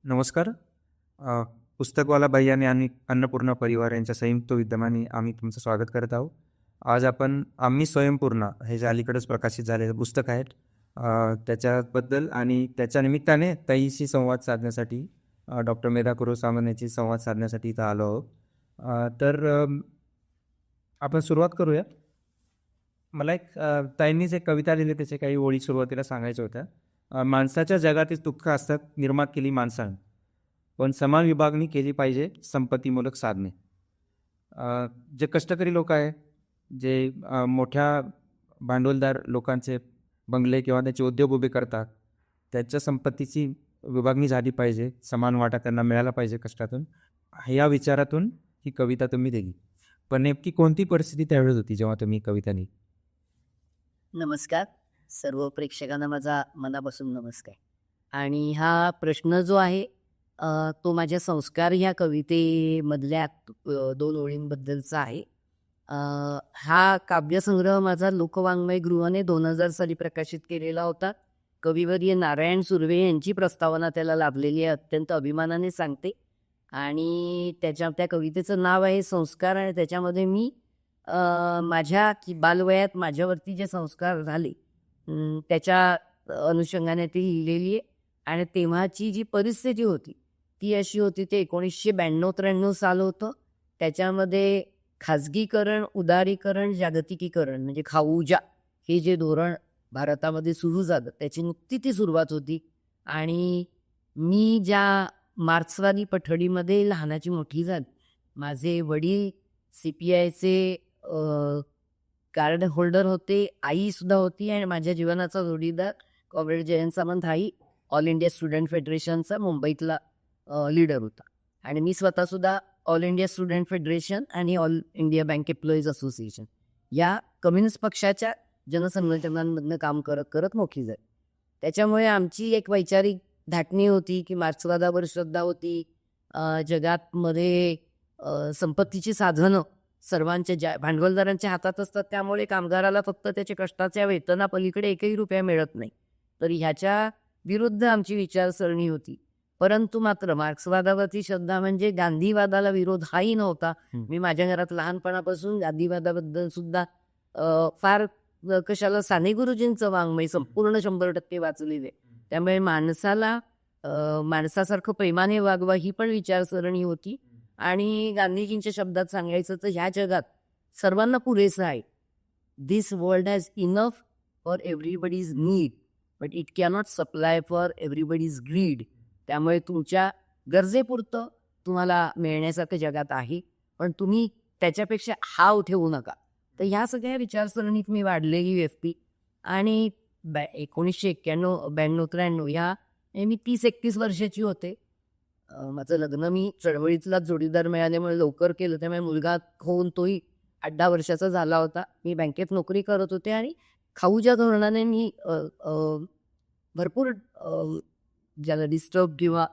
नमस्कार. अ, पुस्तकवाला भैयाने आणि अन्नपूर्णा परिवार यांच्या संयुक्त विद्यमाने आम्ही तुमचं स्वागत करत आहोत. आज आपण आम्ही स्वयंपूर्णा हे जे अलीकडेच प्रकाशित झालेलं पुस्तक आहे त्याच्याबद्दल आणि त्याच्या निमित्ताने ताईशी संवाद साधण्यासाठी डॉक्टर मेधा कुरोसामन यांची संवाद साधण्यासाठी इथं आलो आहोत. आपण सुरुवात करूया. मला ताईंनीच एक कविता लिहिली, त्याचे काही ओळी सुरुवातीला सांगायच्या होत्या. माणसाच्या जगातील दुःख असतात निर्माण केली माणसानं, पण समान विभागणी केली पाहिजे संपत्तीमूलक साधने. जे कष्टकरी लोक आहे, जे मोठ्या भांडवलदार लोकांचे बंगले किंवा त्याचे उद्योग उभे करतात, त्यांच्या संपत्तीची विभागणी झाली पाहिजे, समान वाटा त्यांना मिळाला पाहिजे कष्टातून. या विचारातून ही कविता तुम्ही दिली. पण नेमकी कोणती परिस्थिती त्यावेळेस होती जेव्हा तुम्ही कविता लिहिली? नमस्कार. सर्व प्रेक्षकांना माझा मनापासून नमस्कार. आणि हा प्रश्न जो आहे तो माझ्या संस्कार ह्या कवितेमधल्या 2 ओळींबद्दलचा आहे. हा काव्यसंग्रह माझा लोकवाङ्मय गृहाने 2000 साली प्रकाशित केलेला होता. कविवर्य नारायण सुर्वे यांची प्रस्तावना त्याला लाभलेली आहे, अत्यंत अभिमानाने सांगते. आणि त्या कवितेचं नाव आहे संस्कार. आणि त्याच्यामध्ये मी माझ्या बालवयात माझ्यावरती जे संस्कार झाले त्याच्या अनुषंगाने ती लिहिलेली आहे. आणि तेव्हाची जी परिस्थिती होती ती अशी होती, ते 1992-93 साल होतं. त्याच्यामध्ये खाजगीकरण, उदारीकरण, जागतिकीकरण म्हणजे खाऊजा हे जे धोरण भारतामध्ये सुरू झालं त्याची नुकती ती सुरुवात होती. आणि मी ज्या मार्क्सवादी पठडीमध्ये लहानाची मोठी झाली. माझे वडील CPIचे कार्ड होल्डर होते, आईसुद्धा होती. आणि माझ्या जीवनाचा जोडीदार कॉम्रेड जयंत सामंत हाही ऑल इंडिया स्टुडंट फेडरेशनचा मुंबईतला लीडर होता. आणि मी स्वतःसुद्धा ऑल इंडिया स्टुडंट फेडरेशन आणि all India bank employees association या कम्युनिस्ट पक्षाच्या जनसंघटनांमधनं काम करत करत मोठी झाली. त्याच्यामुळे आमची एक वैचारिक धाटणी होती की मार्क्सवादावर श्रद्धा होती. जगातमध्ये संपत्तीची साधनं सर्वांच्या भांडवलदारांच्या हातात असतात, त्यामुळे कामगाराला फक्त त्याच्या कष्टाच्या वेतनापलीकडे एकही रुपया मिळत नाही. तर ह्याच्या विरुद्ध आमची विचारसरणी होती. परंतु मात्र मार्क्सवादावरती श्रद्धा म्हणजे गांधीवादाला विरोध हाही नव्हता. मी माझ्या घरात लहानपणापासून गांधीवादाबद्दल सुद्धा फार कशाला साने गुरुजींचं वाङ्मय संपूर्ण 100% वाचलेले. त्यामुळे माणसासारखं प्रेमाने वागवा ही पण विचारसरणी होती. आणि गांधीजींच्या शब्दात सांगायचं तर ह्या जगात सर्वांना पुरेसं आहे. This world has enough for everybody's need, but it cannot supply for everybody's greed. त्यामुळे तुमच्या गरजेपुरतं तुम्हाला मिळण्यासारखं जगात आहे, पण तुम्ही त्याच्यापेक्षा हाव ठेवू नका. तर ह्या सगळ्या विचारसरणीत मी वाढलेली व्यक्ती. आणि 1991-92-93 ह्या मी 30-31 वर्षाची होते. माझं लग्न मी चळवळीतलाच जोडीदार मिळाल्यामुळे लवकर केलं, त्यामुळे मुलगा होऊन तोही 8-10 वर्षाचा झाला होता. मी बँकेत नोकरी करत होते आणि खाऊच्या धोरणाने मी भरपूर ज्याला डिस्टर्ब किंवा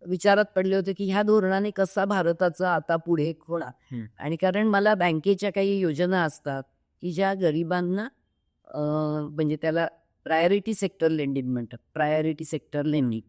विचारात पडले होते की ह्या धोरणाने कसा भारताचा आता पुढे होणार. आणि कारण मला बँकेच्या काही योजना असतात की ज्या गरिबांना म्हणजे त्याला प्रायोरिटी सेक्टर लेंडिंग म्हणतात. प्रायोरिटी सेक्टर लेंडिंग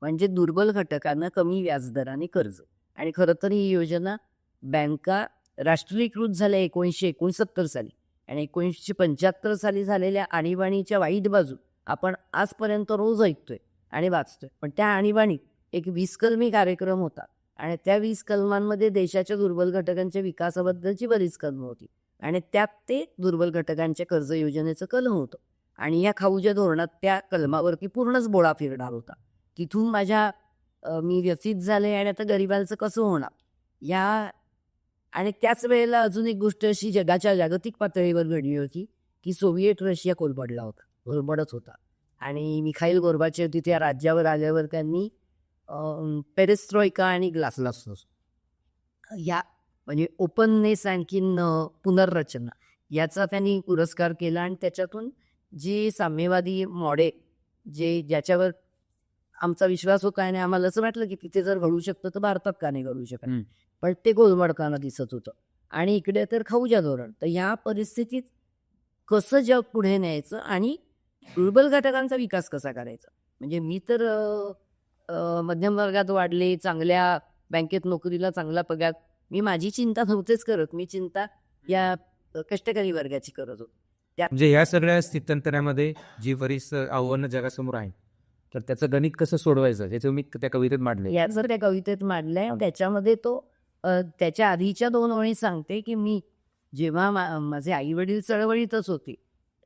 म्हणजे दुर्बल घटकांना कमी व्याजदराने कर्ज. आणि खरं तर ही योजना बँका राष्ट्रीयकृत झाल्या 1969 साली. आणि 1975 साली झालेल्या आणीबाणीच्या वाईट बाजू आपण आजपर्यंत रोज ऐकतोय आणि वाचतोय. पण त्या आणीबाणीत एक 20 कलमी कार्यक्रम होता. आणि त्या 20 कलमांमध्ये देशाच्या दुर्बल घटकांच्या विकासाबद्दलची बरीच कलमं होती. आणि त्यात ते दुर्बल घटकांच्या कर्ज योजनेचं कलम होतं. आणि या खाऊच्या धोरणात त्या कलमावरती पूर्णच बोळा फिरणार होता. तिथून मी व्यथित झाले. आणि आता गरिबांचं कसं होणार या. आणि त्याच वेळेला अजून एक गोष्ट अशी जगाच्या जागतिक पातळीवर घडली होती की सोव्हिएट रशिया कोलमडत होता. आणि मिखाईल गोर्बाचेव तिथे राज्यावर आल्यावर त्यांनी पेरेस्ट्रॉइका आणि ग्लासनोस्ट या म्हणजे ओपननेस आणखीन पुनर्रचना याचा त्यांनी पुरस्कार केला. आणि त्याच्यातून जे साम्यवादी मॉडेल ज्याच्यावर आमचा विश्वास होता आणि आम्हाला असं वाटलं की तिथे जर घडू शकतं तर भारतात का नाही घडू शकत, पण ते गोलमडताना दिसत होतं. आणि इकडे तर खाऊच्या धोरण. तर या परिस्थितीत कसं जग पुढे न्यायचं आणि दुर्बल घटकांचा विकास कसा करायचा. म्हणजे मी तर मध्यम वर्गात वाढले, चांगल्या बँकेत नोकरीला चांगला पगार. मी माझी चिंता नव्हतेच करत. मी चिंता या कष्टकरी वर्गाची करत होतो. म्हणजे ह्या सगळ्या स्थित्यंतरामध्ये जी बरीच आव्हानं जगासमोर आहेत, तर त्याचं गणित कसं सोडवायचं हे तुम्ही त्या कवितेत मांडले. या जर त्या कवितेत मांडलंय. त्याच्यामध्ये तो त्याच्या आधीच्या 2 ओळी सांगते, की मी जेव्हा माझे आई-वडील चळवळीतच होते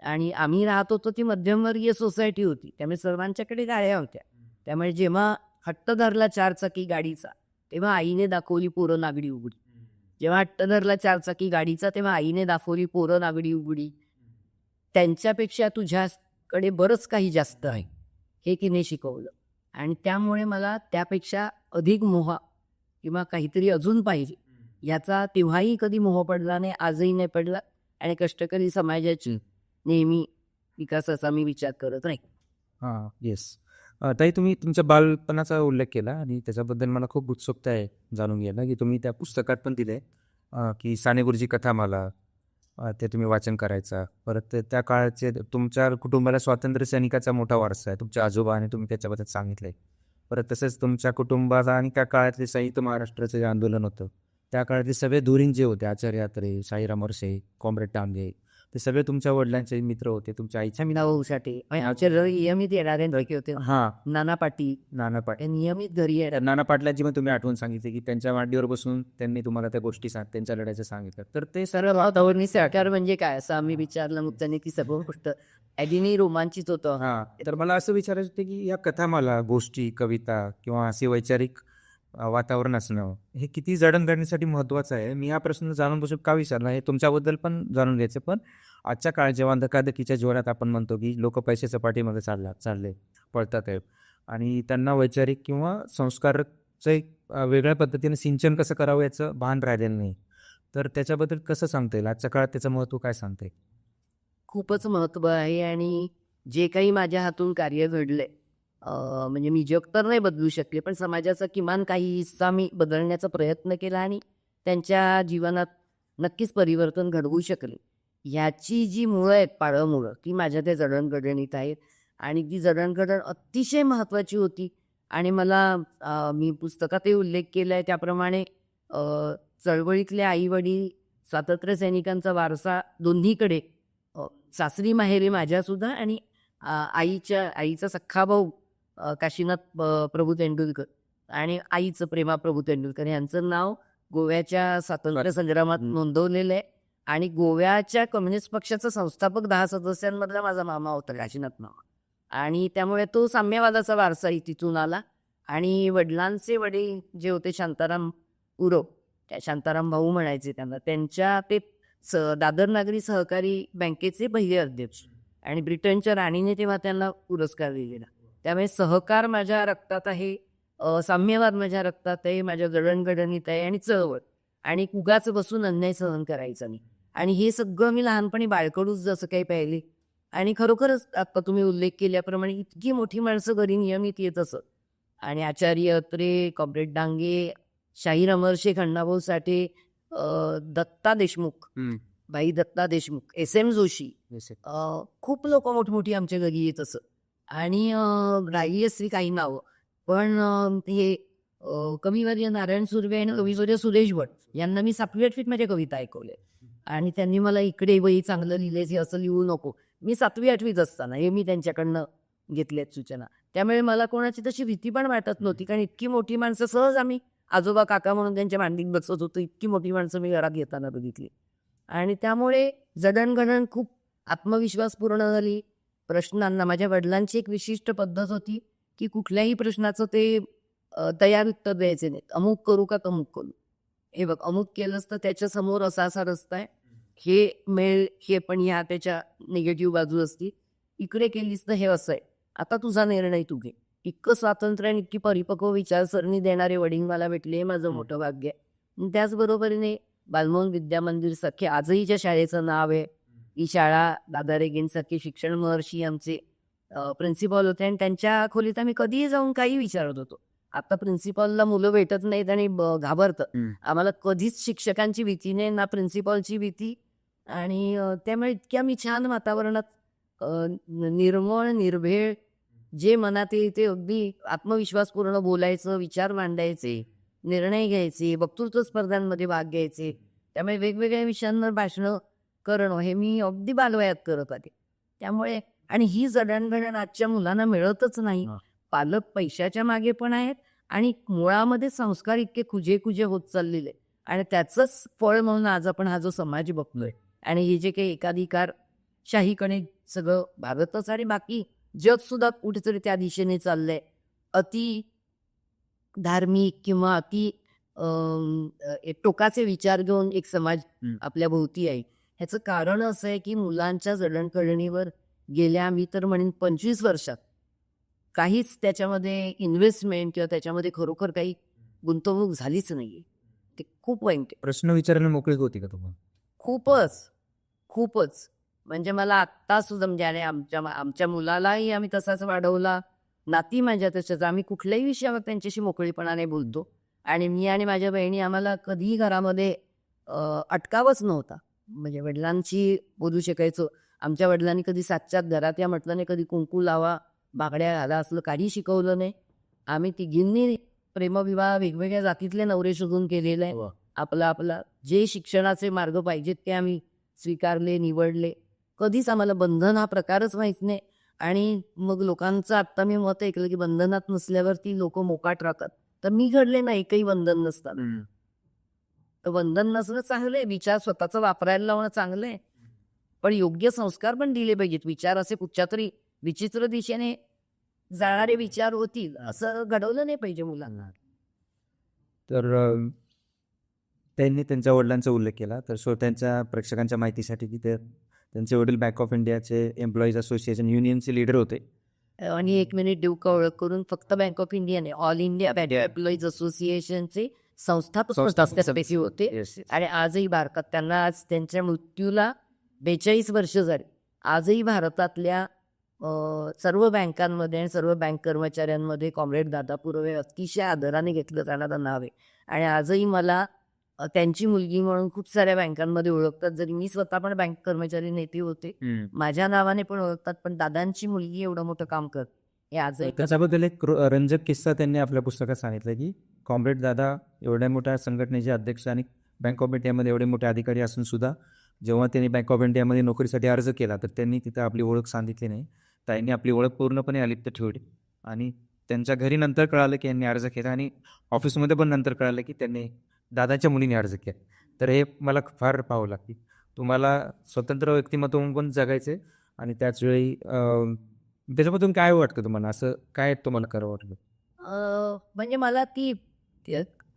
आणि आम्ही राहत होतो ती मध्यमवर्गीय सोसायटी होती. त्यामुळे सर्वांच्याकडे गाड्या होत्या. त्यामुळे जेव्हा हट्ट धरला 4 चाकी गाडीचा, तेव्हा आईने दाखवली पोरं नागडी उघडी. जेव्हा हट्ट धरला 4 चाकी गाडीचा, तेव्हा आईने दाखवली पोरं नागडी उघडी. त्यांच्यापेक्षा तुझ्याकडे बरंच काही जास्त आहे, हे तिने शिकवलं. आणि त्यामुळे मला त्यापेक्षा अधिक मोह किंवा काहीतरी अजून पाहिजे याचा तेव्हाही कधी मोह पडला नाही, आजही नाही पडला. आणि कष्टकरी समाजाची नेहमी विकासाचा मी विचार करत राहील. हां, येस. ताई, तुम्ही तुमच्या बालपणाचा उल्लेख केला आणि त्याच्याबद्दल मला खूप उत्सुकता आहे जाणून घ्यायला, की तुम्ही त्या पुस्तकात पण दिले की साने गुरुजी कथामाला, ते तुम्ही वाचन करायचा. परत त्या काळाचे तुमच्या कुटुंबाला स्वातंत्र्य सैनिकाचा मोठा वारसा आहे. तुमच्या आजोबा आणि तुम्ही त्याच्याबद्दल सांगितलंय. परत तसंच तुमच्या कुटुंबाचा आणि त्या काळातले संयुक्त महाराष्ट्राचं जे आंदोलन होतं, त्या काळातले सगळे धुरीण जे होते, आचार्य अत्रे, शाहीराम अरसे, कॉम्रेड टांगे, ते सगळे तुमच्या वडिलांचे मित्र होते, तुमच्या आईच्या मित्र. भाऊ साठे आमचे नियमित येणारे होते. हां, नाना पाटील नाना पाटील. ते नियमित घरी येणार. नाना पाटलांची पण तुम्ही आठवण सांगितली, की त्यांच्या मांडीवर बसून त्यांनी तुम्हाला त्या गोष्टी त्यांच्या लढ्याचं सांगितलं. तर ते सर्व भावधावरणी सहकार म्हणजे काय असं आम्ही विचारलं. मग त्यांनी ती सर्व गोष्ट अगदी रोमांचित होतं. हां, तर मला असं विचारायचं होतं, की या कथामाला, गोष्टी, कविता किंवा असे वैचारिक वातावरण असणं हे किती जडणघडणीसाठी महत्त्वाचं आहे. मी हा प्रश्न जाणून बसून का विचारला हे तुमच्याबद्दल पण जाणून घ्यायचं. पण आजच्या काळात जेव्हा धकाधकीच्या जीवनात आपण म्हणतो, की लोक पैशाच्या पाठीमागे चालले पळतात आहेत आणि त्यांना वैचारिक किंवा संस्काराचं एक वेगळ्या पद्धतीने सिंचन कसं करावं याचं भान राहिलेलं नाही. तर त्याच्याबद्दल कसं सांगता येईल? आजच्या काळात त्याचं महत्त्व काय सांगता येईल? खूपच महत्त्व आहे. आणि जे काही माझ्या हातून कार्य घडलंय, म्हणजे मी जग तर नाही बदलू शकले, पण समाजाचा किमान काही हिस्सा मी बदलण्याचा प्रयत्न केला आणि त्यांच्या जीवनात नक्कीच परिवर्तन घडवू शकले. ह्याची जी मुळं आहेत, पाळंमुळं, ती माझ्या त्या जडणघडणीत आहेत. आणि ती जडणघडण अतिशय महत्त्वाची होती. आणि मला मी पुस्तकातही उल्लेख केला आहे त्याप्रमाणे चळवळीतले आईवडील, स्वातंत्र्य सैनिकांचा वारसा दोन्हीकडे, सासरी माहेरी माझ्यासुद्धा आणि आईचा सख्खा भाऊ काशीनाथ प्रभू तेंडुलकर आणि आईचं प्रेमा प्रभू तेंडुलकर यांचं नाव गोव्याच्या स्वातंत्र्य संग्रामात नोंदवलेलं आहे. आणि गोव्याच्या कम्युनिस्ट पक्षाचा संस्थापक 10 सदस्यांमधला माझा मामा होता, काशीनाथ मामा. आणि त्यामुळे तो साम्यवादाचा वारसाही तिथून आला. आणि वडिलांचे वडील जे होते शांताराम उरव, त्या शांताराम भाऊ म्हणायचे त्यांना, त्यांच्या ते दादर नागरी सहकारी बँकेचे पहिले अध्यक्ष. आणि ब्रिटनच्या राणीने तेव्हा त्यांना पुरस्कार दिलेला. त्यामुळे सहकार माझ्या रक्तात आहे, साम्यवाद माझ्या रक्तात आहे, माझ्या जडणघडणीत आहे आणि चळवळ. आणि उगाच बसून अन्याय सहन करायचा नाही. आणि हे सगळं मी लहानपणी बाळकडूच जसं काही पाहिले. आणि खरोखरच आता तुम्ही उल्लेख केल्याप्रमाणे इतकी मोठी माणसं घरी नियमित येत असत. आणि आचार्य अत्रे, कॉम्रेड डांगे, शाहीराम अरसे, अण्णाभाऊ साठे, दत्ता देशमुख, बाई दत्ता देशमुख, S.M. जोशी, खूप लोक मोठमोठी आमच्या घरी येत असत. आणि राहिली असली काही नावं, पण हे कविवर्य नारायण सुर्वे आणि कविवर्य सुरेश भट यांना मी 7वी-8वीत माझ्या कविता ऐकवल्या. आणि त्यांनी मला इकडे वही चांगलं लिहिलेस, हे असं लिहू नको. मी 7वी-8वीत असताना हे मी त्यांच्याकडनं घेतल्यात सूचना. त्यामुळे मला कोणाची तशी भीती पण वाटत नव्हती, कारण इतकी मोठी माणसं सहज आम्ही आजोबा काका म्हणून त्यांच्या मांडीत बसत होतो. इतकी मोठी माणसं मी घरात घेताना बघितली. आणि त्यामुळे जडणघडण खूप आत्मविश्वासपूर्ण झाली. प्रश्नांना माझ्या वडिलांची एक विशिष्ट पद्धत होती, की कुठल्याही प्रश्नाचं ते तयार उत्तर द्यायचे नाहीत. अमुक करू का तमुक करू, हे बघ अमुक केलंस तर त्याच्यासमोर असा असा रस्ता आहे, हे मिळेल, हे पण ह्या त्याच्या निगेटिव्ह बाजू असतील, इकडे केलीस तर हे असं आहे, आता तुझा निर्णय तू घे. इतकं स्वातंत्र्य आणि इतकी परिपक्व विचारसरणी देणारे वडील मला भेटले, हे माझं मोठं भाग्य आहे. त्याचबरोबरीने बालमोहन विद्या मंदिर सख्खे आजही ज्या शाळेचं नाव आहे, ही शाळा दादा रेगेंसारखे शिक्षण महर्षी आमचे प्रिन्सिपॉल होते. आणि त्यांच्या खोलीत आम्ही कधीही जाऊन काही विचारत होतो. आता प्रिन्सिपॉलला मुलं भेटत नाहीत आणि घाबरतं. आम्हाला कधीच शिक्षकांची भीती नाही, ना प्रिन्सिपॉलची भीती. आणि त्यामुळे इतक्या मी छान वातावरणात निर्मळ निर्भेळ जे मनात येईल ते अगदी आत्मविश्वासपूर्ण बोलायचं, विचार मांडायचे, निर्णय घ्यायचे, वक्तृत्व स्पर्धांमध्ये भाग घ्यायचे. त्यामुळे वेगवेगळ्या विषयांवर भाषणं करणं हे मी अगदी बालवयात करत आले. त्यामुळे आणि ही जडणघडण आजच्या मुलांना मिळतच नाही. पालक पैशाच्या मागे पण आहेत आणि मुळामध्ये संस्कार इतके खुजे होत चाललेले आणि त्याचंच फळ म्हणून आज आपण हा जो समाज बघतोय आणि हे जे काही एकाधिकारशाहीकडे सगळं भारतच आणि बाकी जग सुद्धा कुठेतरी त्या दिशेने चाललंय. अति धार्मिक किंवा अति टोकाचे विचार घेऊन एक समाज आपल्या भोवती आहे. ह्याचं कारण असं आहे की मुलांच्या जडणघडणीवर गेल्या मी तर म्हणेन 25 वर्षात काहीच त्याच्यामध्ये इन्व्हेस्टमेंट किंवा त्याच्यामध्ये खरोखर काही गुंतवणूक झालीच नाहीये. ते खूप वाईट आहे. प्रश्न विचारायला मोकळीक होती का तुम्हाला? खूपच म्हणजे मला आत्ता सुद्धा म्हणजे आणि आमच्या मुलालाही आम्ही तसाच वाढवला. नाती माझ्या तशाच. आम्ही कुठल्याही विषयावर त्यांच्याशी मोकळीपणाने बोलतो आणि मी आणि माझ्या बहिणी आम्हाला कधीही घरामध्ये अटकावच नव्हता. म्हणजे वडिलांशी बोलू शकायचो. आमच्या वडिलांनी कधी सातच्यात घरात या म्हटलं नाही, कधी कुंकू लावा, बागड्या घाला असलं काही शिकवलं नाही. आम्ही तिघींनी प्रेमविवाह वेगवेगळ्या जातीतले नवरे शोधून केलेले आहे. आपला जे शिक्षणाचे मार्ग पाहिजेत ते आम्ही स्वीकारले, निवडले. कधीच आम्हाला बंधन हा प्रकारच माहीत नाही. आणि मग लोकांचं आत्ता मी मत ऐकलं की बंधनात नसल्यावरती लोक मोकाट राहतात. तर मी घडले ना एकही बंधन नसतात. तर बंधन नसणं चांगलं आहे, विचार स्वतःचं वापरायला लावणं चांगलं आहे, पण योग्य संस्कार पण दिले पाहिजेत. विचार असे कुठच्या तरी विचित्र दिशेने जाणारे विचार होतील असं घडवलं नाही पाहिजे मुलांना. तर त्यांनी त्यांच्या वडिलांचा उल्लेख केला. तर त्यांच्या प्रेक्षकांच्या माहितीसाठी की त्यांचे वडील बँक ऑफ इंडियाचे एम्प्लॉईज असोसिएशन युनियनचे लीडर होते. आणि 1 मिनिट देऊ का ओळख करून? फक्त बँक ऑफ इंडिया नाही, ऑल इंडिया बँक एम्प्लॉईज असोसिएशनचे संस्थापक सदस्य होते. आणि आजही भारतात त्यांना आज त्यांच्या मृत्यूला 42 वर्ष झाली. आजही भारतातल्या सर्व बँकांमध्ये आणि सर्व बँक कर्मचाऱ्यांमध्ये कॉम्रेड दादा पुरवे अतिशय आदराने घेतलं जाणारं नाव आहे. आणि आजही मला त्यांची मुलगी म्हणून खूप साऱ्या बँकांमध्ये ओळखतात. जरी मी स्वतः पण बँक कर्मचारी नेते होते, माझ्या नावाने पण ओळखतात. पण दादांची मुलगी एवढं मोठं काम करते हे आजही. त्याच्याबद्दल एक रंजक किस्सा त्यांनी आपल्या पुस्तकात सांगितलं की कॉम्रेड दादा एवढ्या मोठ्या संघटनेचे अध्यक्ष आणि बँक ऑफ इंडियामध्ये एवढे मोठे अधिकारी असून सुद्धा जेव्हा त्यांनी बँक ऑफ इंडियामध्ये नोकरीसाठी अर्ज केला तर त्यांनी तिथं आपली ओळख सांगितली नाही. त्यांनी आपली ओळख पूर्णपणे अलिप्त ठेवली आणि त्यांच्या घरी नंतर कळालं की यांनी अर्ज केला आणि ऑफिसमध्ये पण नंतर कळालं की त्यांनी दादाच्या मुलीने अर्ज केला. तर हे मला फार पाहावं लागते. तुम्हाला स्वतंत्र व्यक्तिमत्व म्हणून पण जगायचे आणि त्याचवेळी त्याच्यामधून काय वाटतं तुम्हाला? असं काय तुम्हाला करावं वाटलं? म्हणजे मला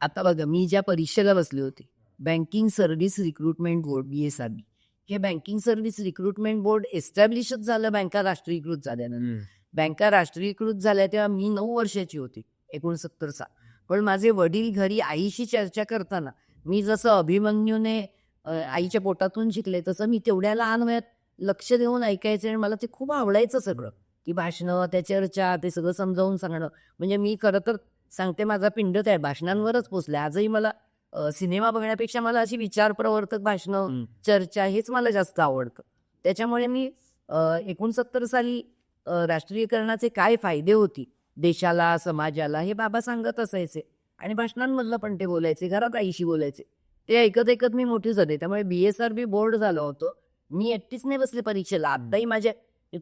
आता बघा, मी ज्या परीक्षेला बसली होती banking service recruitment board BSRB, हे बँकिंग सर्व्हिस रिक्रुटमेंट बोर्ड एस्टॅब्लिशच झालं बँका राष्ट्रीयकृत झाल्यानंतर. बँका राष्ट्रीयकृत झाल्या तेव्हा मी 9 वर्षाची होती, 69 साल. पण माझे वडील घरी आईशी चर्चा करताना मी जसं अभिमन्यूने आईच्या पोटातून शिकले तसं मी तेवढ्या लहान वयात लक्ष देऊन ऐकायचे आणि मला ते खूप आवडायचं सगळं. ती भाषणं, त्या चर्चा, ते सगळं समजावून सांगणं. म्हणजे मी खरं तर सांगते माझा पिंड त्या भाषणांवरच पोचला. आजही मला सिनेमा बघण्यापेक्षा मला अशी विचारप्रवर्तक भाषणं, चर्चा हेच मला जास्त आवडतं. त्याच्यामुळे मी 69 साली राष्ट्रीयकरणाचे काय फायदे होती देशाला, समाजाला हे बाबा सांगत असायचे आणि भाषणांमधलं पण ते बोलायचे, घरात आईशी बोलायचे. ते ऐकत मी मोठी झाले. त्यामुळे BSRB बोर्ड झालं होतं. मी एकटीच नाही बसले परीक्षेला. आत्ताही माझ्या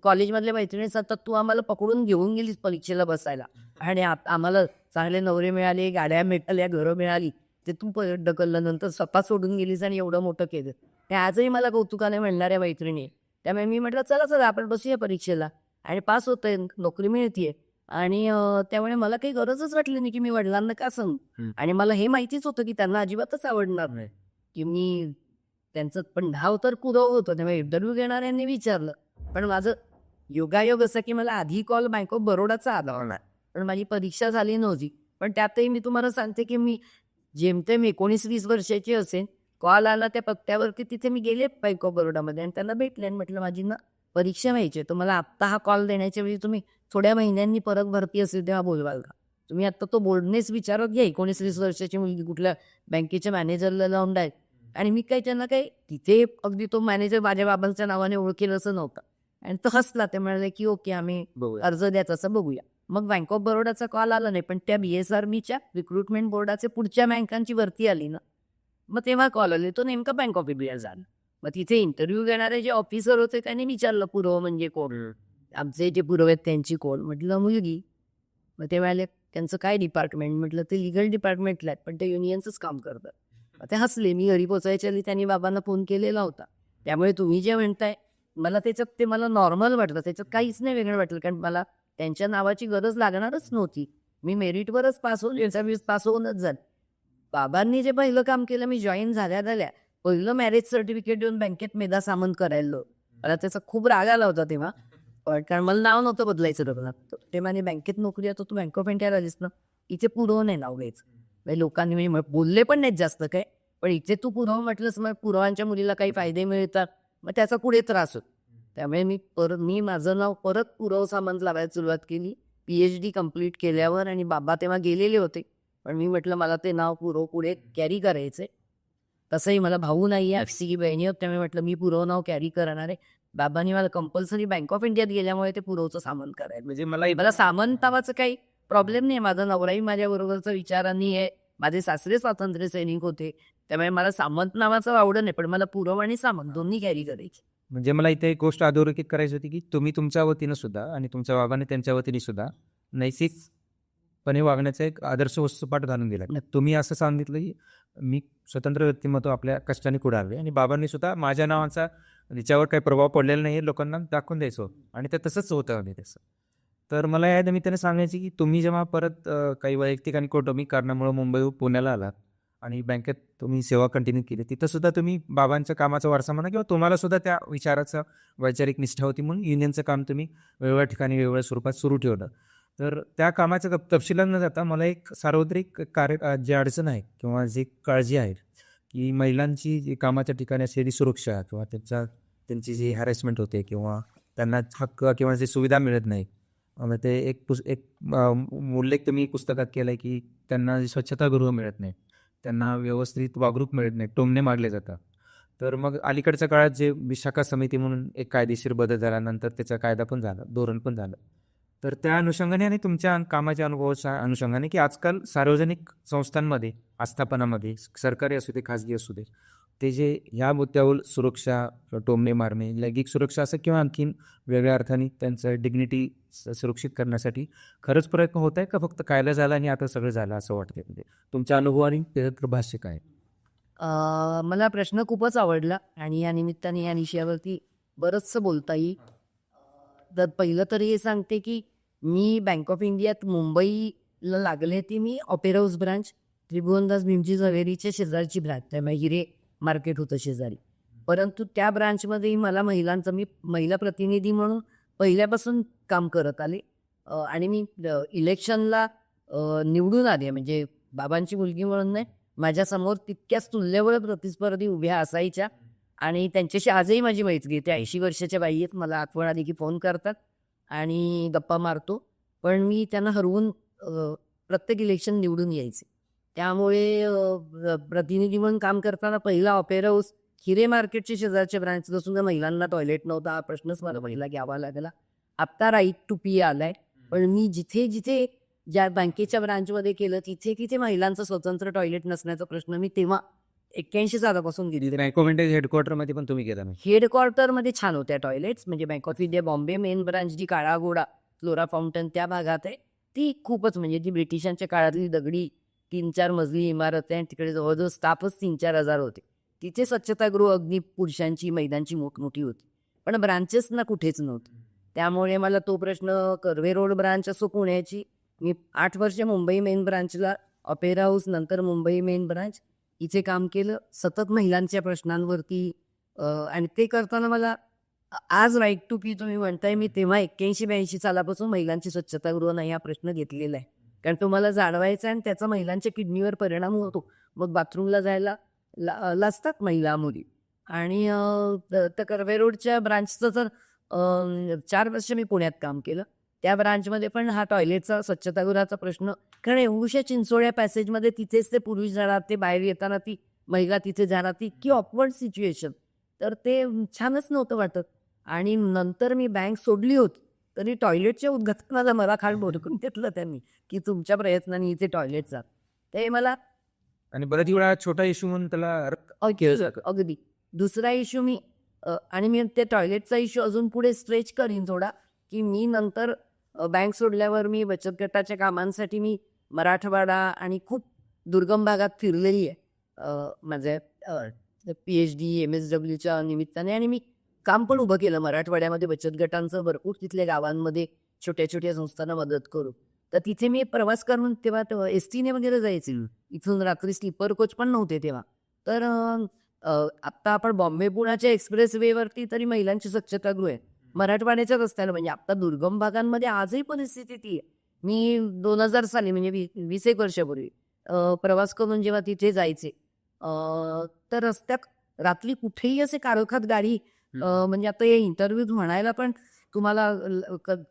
कॉलेजमधल्या मैत्रिणी सांगतात तू आम्हाला पकडून घेऊन गेलीस परीक्षेला बसायला आणि आम्हाला चांगले नवरे मिळाले, गाड्या मिळाल्या, घरं मिळाली, ते तू ढकललं, नंतर स्वतः सोडून गेलीस आणि एवढं मोठं केलं. ते आजही मला कौतुकाने म्हणणाऱ्या मैत्रिणी. त्यामुळे मी म्हटलं चला आपण बसूया परीक्षेला आणि पास होतंय, नोकरी मिळतीये. आणि त्यामुळे मला काही गरजच वाटली नाही की मी वडिलांना का सांगू. आणि मला हे माहितीच होतं की त्यांना अजिबातच आवडणार नाही की मी त्यांचं. पण धाव तर कुदव होतं. त्यामुळे इंटरव्ह्यू घेणाऱ्यांनी विचारलं. पण माझं योगायोग असं की मला आधी कॉल बँक ऑफ बरोडाचा आला होणार, पण माझी परीक्षा झाली नव्हती. पण त्यातही मी तुम्हाला सांगते की मी जेमतेम 19-20 वर्षाची असेल, कॉल आला त्या पत्त्यावरती, तिथे मी गेले बँक ऑफ बरोडामध्ये आणि त्यांना भेटले आणि म्हटलं माझी ना परीक्षा व्हायची, तुम्हाला आत्ता हा कॉल देण्याच्या वेळी तुम्ही थोड्या महिन्यांनी परत भरती असेल तेव्हा बोलवाल का? तुम्ही आत्ता तो बोर्डनेच विचारत घ्या. 19-20 वर्षाची मुलगी कुठल्या बँकेच्या मॅनेजरला लावून डायरेक्ट. आणि मी काही त्यांना काही तिथे अगदी तो मॅनेजर माझ्या बाबांच्या नावाने ओळखेल असं नव्हतं. आणि तो हसला. ते म्हणाले की ओके, आम्ही बघूया. अर्ज द्यायचा असं बघूया. मग बँक ऑफ बरोडाचा कॉल आला नाही, पण त्या BSRBच्या रिक्रुटमेंट बोर्डाचे पुढच्या बँकांची भरती आली ना, मग तेव्हा कॉल आले. तो नेमका बँक ऑफ इंडिया झाला. मग तिथे इंटरव्ह्यू घेणारे जे ऑफिसर होते त्यांनी विचारलं, पुरव म्हणजे कोण? आमचे जे पुरव आहेत त्यांची कोण? म्हटलं मुलगी. मग ते म्हणाले त्यांचं काय डिपार्टमेंट? म्हटलं ते लिगल डिपार्टमेंटला आहेत, पण ते युनियनचंच काम करतात. मग ते हसले. मी घरी पोचायच्या आधी त्यांनी बाबांना फोन केलेला होता. त्यामुळे तुम्ही जे म्हणताय, मला त्याच्यात ते मला नॉर्मल वाटलं. त्याच्यात काहीच नाही वेगळं वाटलं, कारण मला त्यांच्या नावाची गरज लागणारच नव्हती. मी मेरिटवरच पास होऊन, इंटरव्ह्यूज पास होऊनच झाले. बाबांनी जे पहिलं काम केलं, मी जॉईन झाल्या पहिलं मॅरेज सर्टिफिकेट देऊन बँकेत मेधा सामंत करायला. मला त्याचा खूप राग आला होता तेव्हा. पण कारण मला नाव नव्हतं बदलायचं लग्नात. ते म्हणे बँकेत नोकरी आहे, तर तू बँक ऑफ इंडियाला आलीस ना, इथे पुरव नाही नाव घ्यायचं. म्हणजे लोकांनी म्हणजे बोलले पण नाहीत जास्त काय, पण इथे तू पुरव म्हटलंस, मग पुरवांच्या मुलीला काही फायदे मिळतात, मग त्याचा पुढे त्रास होतो. त्यामुळे मी माझं नाव परत पुरव सामंत लावायला सुरुवात केली PhD कंप्लीट केल्यावर. आणि बाबा तेव्हा गेलेले होते, पण मी म्हटलं मला ते नाव पुरव पुढे कॅरी करायचंय. तसंही मला भाऊ नाही आहे, अक्षी बहिणी आहेत, त्यामुळे म्हटलं मी पुरव नाव कॅरी करणार आहे. बाबांनी मला कंपल्सरी बँक ऑफ इंडियात गेल्यामुळे ते पुरवचं सामंत करायला. म्हणजे मला सामंत नावाचं काही प्रॉब्लेम नाही. माझा नवराही माझ्या बरोबरचा विचारांनी आहे. माझे सासरे स्वातंत्र्य सैनिक होते, त्यामुळे मला सामंत नावाचं आवडत नाही, पण मला पुरव आणि सामंत दोन्ही कॅरी करायची. म्हणजे मला इथे एक गोष्ट अधोरेखित करायची होती की तुम्ही तुमच्या वतीनं सुद्धा आणि तुमच्या बाबाने त्यांच्या वतीने सुद्धा नैतिकपणे वागण्याचा एक आदर्श वस्तुपाठ घालून दिला. तुम्ही असं सांगितलं की मी स्वतंत्र व्यक्तिमत्व आपल्या कष्टाने कुडावे, आणि बाबांनी सुद्धा माझ्या नावाचा तिच्यावर काही प्रभाव पडलेला नाही हे लोकांना दाखवून द्यायचं होतं, आणि ते तसंच होतं आणि तसं. तर मला या निमित्ताने सांगायची की तुम्ही जेव्हा परत काही वैयक्तिक आणि कौटुंबिक कारणामुळे मुंबई पुण्याला आलात आणि बँकेत तुम्ही सेवा कंटिन्यू केली, तिथं सुद्धा तुम्ही बाबांच्या कामाचा वारसा म्हणा किंवा तुम्हाला सुद्धा त्या विचाराचा वैचारिक निष्ठा होती, म्हणून युनियनचं काम तुम्ही वेगवेगळ्या ठिकाणी वेगवेगळ्या स्वरूपात सुरू ठेवलं. तर त्या कामाच्या तपशिलात न जाता मला एक सार्वत्रिक जे अडचण आहे किंवा जी काळजी आहे की महिलांची जी कामाच्या ठिकाणी असलेली सुरक्षा किंवा त्यांची जी हॅरेसमेंट होते किंवा त्यांना हक्क किंवा जी सुविधा मिळत नाही. मग ते एक उल्लेख तुम्ही पुस्तकात केला आहे की त्यांना स्वच्छतागृह मिळत नाही, त्यांना व्यवस्थित वागणूक मिळत नाही, टोमणे मारले जातात. तर मग अलीकडच्या काळात जे विशाखा समिती म्हणून एक कायदेशीर बदल झाल्यानंतर त्याचा कायदा पण झाला, धोरण पण झालं. तर त्या अनुषंगाने आणि तुमच्या कामाच्या अनुभवाच्या अनुषंगाने की आजकाल सार्वजनिक संस्थांमध्ये, आस्थापनामध्ये, सरकारी असू दे खाजगी असू दे, ते जे ह्या मुद्द्यावर सुरक्षा, टोमणे मारणे, लैंगिक सुरक्षा असं किंवा आणखीन वेगळ्या अर्थाने त्यांचं डिग्निटी सुरक्षित करण्यासाठी खरंच प्रयत्न होत आहे का फक्त कायदा झाला आणि आता सगळं झालं असं वाटतंय? म्हणजे तुमच्या अनुभवाने त्याचं भाष्य काय? मला प्रश्न खूपच आवडला आणि या निमित्ताने या विषयावरती बरंचसं बोलता येईल. तर पहिलं तर हे सांगते की मी बँक ऑफ इंडियात मुंबईला लागले ती मी opera house branch, Tribhuvandas Bhimji झवेरीच्या शेजारची ब्रांच, त्यामुळे हिरे मार्केट होतं शेजारी. परंतु त्या ब्रांचमध्ये मला मी महिला प्रतिनिधी म्हणून पहिल्यापासून काम करत आले. आणि मी इलेक्शनला निवडून आले, म्हणजे बाबांची मुलगी म्हणून नाही, माझ्यासमोर तितक्याच तुल्यबळ प्रतिस्पर्धी उभ्या असायच्या आणि त्यांच्याशी आजही माझी मैत्री. त्या 80 वर्षाच्या बाई आहेत, मला आठवण आली की फोन करतात आणि गप्पा मारतो. पण मी त्यांना हरवून प्रत्येक इलेक्शन निवडून यायचे. त्यामुळे प्रतिनिधी म्हणून काम करताना पहिला ऑपेरा हाऊस हिरे मार्केटच्या शेजारच्या ब्रांचला सुद्धा महिलांना टॉयलेट नव्हता, हा प्रश्नच मला पहिला घ्यावा लागला. आत्ता राईट टू पी आलाय, पण मी जिथे जिथे ज्या बँकेच्या ब्रांचमध्ये केलं तिथे तिथे महिलांचं स्वतंत्र टॉयलेट नसण्याचा प्रश्न मी तेव्हा 81 सालापासून गेली. बँक ऑफ इंडिया हेडक्वार्टरमध्ये पण तुम्ही गेला नाही? हेडक्वार्टरमध्ये छान होत्या टॉयलेट्स, म्हणजे Bank of India Bombay main branch जी काळा घोडा फ्लोरा फाउंटन त्या भागात आहे, ती खूपच म्हणजे ती ब्रिटिशांच्या काळातली दगडी 3-4 मजली इमारत आहे आणि तिकडे जवळजवळ स्टाफच 3-4 हजार होते. तिथे स्वच्छतागृह अगदी पुरुषांची महिलांची मोठमोठी होती, पण ब्रांचेसना कुठेच नव्हती. त्यामुळे मला तो प्रश्न, कर्वे रोड ब्रांच असो पुण्याची, मी 8 वर्ष मुंबई मेन ब्रांचला, ऑपेरा हाऊस, नंतर मुंबई मेन ब्रांच इथे काम केलं सतत महिलांच्या प्रश्नांवरती. आणि ते करताना मला आज राईट टू पी तुम्ही म्हणताय, मी तेव्हा 81-82 सालापासून महिलांची स्वच्छतागृह नाही हा प्रश्न घेतलेला आहे, कारण तुम्हाला जाणवायचा आहे आणि त्याचा महिलांच्या किडनीवर परिणाम होतो. मग बाथरूमला जायला लाजतात महिला मुली. आणि त्या कर्वे रोडच्या ब्रांचचं तर 4 वर्ष मी पुण्यात काम केलं. त्या ब्रांचमध्ये पण हा टॉयलेटचा स्वच्छतागृहाचा प्रश्न, कारण एवढ्या चिंचोळ्या पॅसेजमध्ये तिथेच ते पुरुष जाणार, ते बाहेर येताना ती महिला तिथे जाणार, ती इतकी ऑकवर्ड सिच्युएशन, तर ते छानच नव्हतं वाटत. आणि नंतर मी बँक सोडली होती तरी टॉयलेटच्या उद्घाटनाला मला खाल बोलून घेतलं त्यांनी की तुमच्या प्रयत्नाने इथे टॉयलेट जात. ते मला आणि बऱ्याच वेळा छोटा इश्यू म्हणून त्याला अगदी दुसरा इश्यू मी आणि मी त्या टॉयलेटचा इश्यू अजून पुढे स्ट्रेच करीन थोडा की मी नंतर बँक सोडल्यावर मी बचत गटाच्या कामांसाठी मी मराठवाडा आणि खूप दुर्गम भागात फिरलेली आहे माझ्या PhD MSWच्या निमित्ताने. आणि मी काम पण उभं केलं मराठवाड्यामध्ये बचत गटांचं भरपूर तिथल्या गावांमध्ये छोट्या छोट्या संस्थांना मदत करू. तर तिथे मी प्रवास करून तेव्हा एस टीने वगैरे जायचे. इथून रात्री स्लीपर कोच पण नव्हते तेव्हा. तर आत्ता आपण बॉम्बे पुण्याच्या एक्सप्रेस वेवरती तरी महिलांची स्वच्छतागृह आहे मराठवाड्याच्या रस्त्याला. म्हणजे आता दुर्गम भागांमध्ये आजही परिस्थिती ती आहे. मी 2000 साली म्हणजे 20 वर्षापूर्वी प्रवास करून जेव्हा तिथे जायचे तर रस्त्यात रात्री कुठेही असे काळोखात गाडी म्हणजे आता हे इंटरव्ह्यूत म्हणायला पण तुम्हाला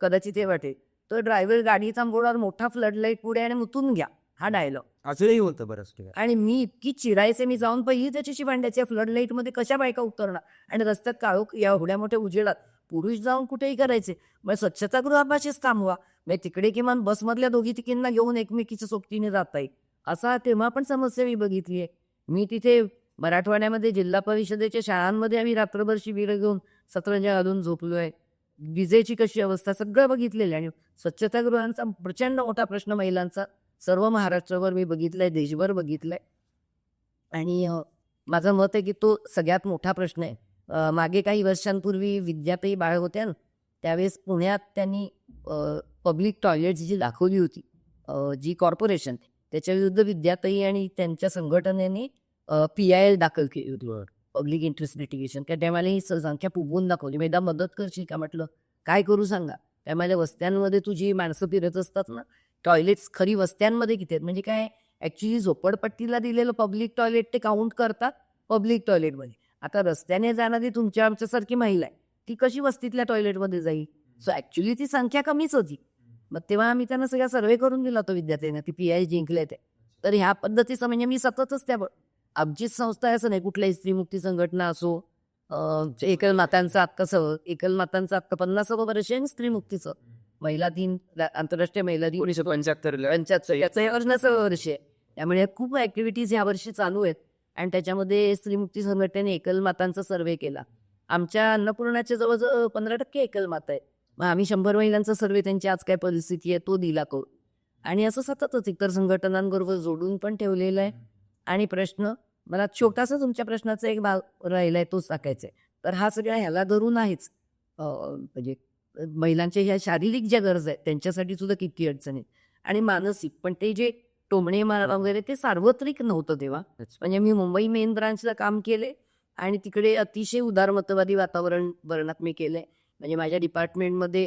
कदाचित हे वाटेल तर ड्रायव्हर गाडी थांबवणार मोठा फ्लडलाईट पुढे आणि मुतून घ्या हा डायलॉग आजही होतं बरंच ठिकाणी. आणि मी इतकी चिडायचे मी जाऊन पहिली त्याच्याशी भांडायचे फ्लड मध्ये कशा बायका उतरणार आणि रस्त्यात काळोख या एवढ्या मोठ्या उजेडात पुरुष जाऊन कुठेही करायचे. मग स्वच्छतागृहापाशीच थांबवा म्हणजे तिकडे किमान बसमधल्या दोघी तिकींना घेऊन एकमेकीच्या सोबतीने जाता येईल. असा तेव्हा पण समस्या मी बघितली आहे. मी तिथे मराठवाड्यामध्ये जिल्हा परिषदेच्या शाळांमध्ये आम्ही रात्रभर शिबिरं घेऊन सतरंजा घालून झोपलोय. विजेची कशी अवस्था सगळं बघितलेलं आहे. आणि स्वच्छतागृहांचा प्रचंड मोठा प्रश्न महिलांचा सर्व महाराष्ट्रावर मी बघितलाय देशभर बघितलाय. आणि माझं मत आहे की तो सगळ्यात मोठा प्रश्न आहे. मागे काही वर्षांपूर्वी विद्याताई बाळ होत्या ना त्यावेळेस पुण्यात त्यांनी पब्लिक टॉयलेट्स जी दाखवली होती जी कॉर्पोरेशन त्याच्या विरुद्ध विद्याताई आणि त्यांच्या संघटनेने PIL दाखल केली होती पब्लिक इंटरेस्ट लिटिगेशन. त्या टायमाला ही संख्या फुगवून दाखवली. एकदा मदत करशील का म्हटलं काय करू सांगा. त्यामुळे वस्त्यांमध्ये तुझी माणसं फिरत असतात ना टॉयलेट्स खरी वस्त्यांमध्ये किती आहेत म्हणजे काय ॲक्च्युली झोपडपट्टीला दिलेलं पब्लिक टॉयलेट ते काउंट करतात पब्लिक टॉयलेटमध्ये. आता रस्त्याने जाणारी तुमच्या आमच्यासारखी महिला आहे ती कशी वस्तीतल्या टॉयलेटमध्ये जाईल. सो ॲक्च्युली ती संख्या कमीच होती. मग तेव्हा आम्ही त्यांना सगळा सर्वे करून दिला होता विद्यार्थ्यांना ती PI जिंकले ते. तर ह्या पद्धतीचं म्हणजे मी सततच त्या आमचीच संस्था आहे असं नाही कुठल्याही स्त्रीमुक्ती संघटना असो एकल मातांचं हक्क 50वं वर्ष आहे स्त्रीमुक्तीचं महिला दिन आंतरराष्ट्रीय महिला दिन 1975 याचं या वर्षाचं वर्ष आहे. त्यामुळे खूप ॲक्टिव्हिटीज यावर्षी चालू आहेत. आणि त्याच्यामध्ये स्त्रीमुक्ती संघटनेने एकल मातांचा सर्वे केला. आमच्या अन्नपूर्णाच्या जवळजवळ 15% एकल माता आहेत. मग आम्ही 100 महिलांचा सर्वे त्यांची आज काय परिस्थिती आहे तो दिला करू. आणि असं सततच इतर संघटनांबरोबर जोडून पण ठेवलेलं आहे. आणि प्रश्न मला छोटासा तुमच्या प्रश्नाचा एक भाग राहिला आहे तोच टाकायचा आहे. तर हा सगळा ह्याला धरून आहेच म्हणजे महिलांच्या ह्या शारीरिक ज्या गरजा आहेत त्यांच्यासाठी सुद्धा किती अडचणी आणि मानसिक. पण ते जे टोमणे वगैरे ते सार्वत्रिक नव्हतं तेव्हा. म्हणजे मी मुंबई मेन ब्रांचला काम केले आणि तिकडे अतिशय उदारमतवादी वातावरणात मी केलंय. म्हणजे माझ्या डिपार्टमेंटमध्ये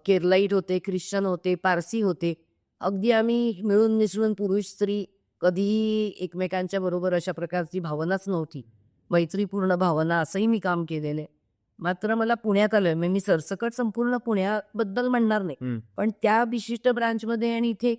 केरलाईट होते, ख्रिश्चन होते, पारसी होते. अगदी आम्ही मिळून मिसळून पुरुष स्त्री कधीही एकमेकांच्या बरोबर अशा प्रकारची भावनाच नव्हती. मैत्रीपूर्ण भावना असंही मी काम केलेलं आहे. मात्र मला पुण्यात आलोय मी सरसकट संपूर्ण पुण्याबद्दल म्हणणार नाही पण त्या विशिष्ट ब्रांचमध्ये आणि इथे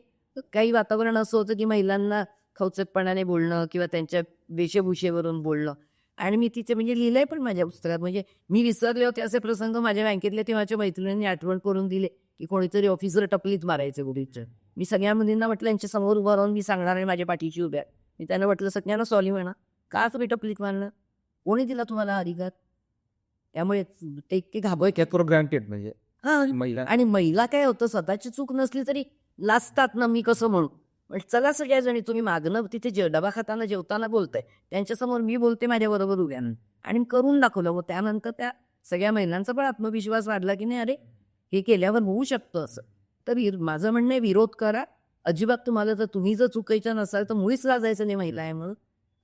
काही वातावरण असं होतं की महिलांना खवचटपणाने बोलणं किंवा त्यांच्या वेशभूषेवरून बोलणं. आणि मी तिथे म्हणजे लिहिलंय पण माझ्या पुस्तकात. म्हणजे मी विसरले होते असे प्रसंग माझ्या बँकेतल्या तेव्हाच्या मैत्रिणींनी आठवण करून दिले की कोणीतरी ऑफिसर टपलीत मारायचे गुढीचं. मी सगळ्या मुलींना म्हटलं यांच्या समोर उभं राहून मी सांगणार आहे माझ्या पाठीची उभ्या. मी त्यांना म्हटलं सगळ्यांना सॉरी म्हणा का तुम्ही टपलीत मारलं कोणी दिला तुम्हाला अधिकार. त्यामुळे ते इतके घाबरत ग्रँटेड म्हणजे महिला आणि महिला काय होतं स्वतःची चूक नसली तरी लाजतात ना मी कसं म्हणू. चला सगळ्या जणी तुम्ही मागणं तिथे डबा खाताना जेवताना बोलताय त्यांच्यासमोर मी बोलते माझ्याबरोबर उभ्या आणि करून दाखवलं. मग त्यानंतर त्या सगळ्या महिलांचा पण आत्मविश्वास वाढला की नाही अरे हे केल्यावर होऊ शकतं असं. तर माझं म्हणणं आहे विरोध करा अजिबात. तुम्हाला जर तुम्ही जर चुकायचं नसाल तर मुळीच लाजायचं नाही महिला आहे म्हणून.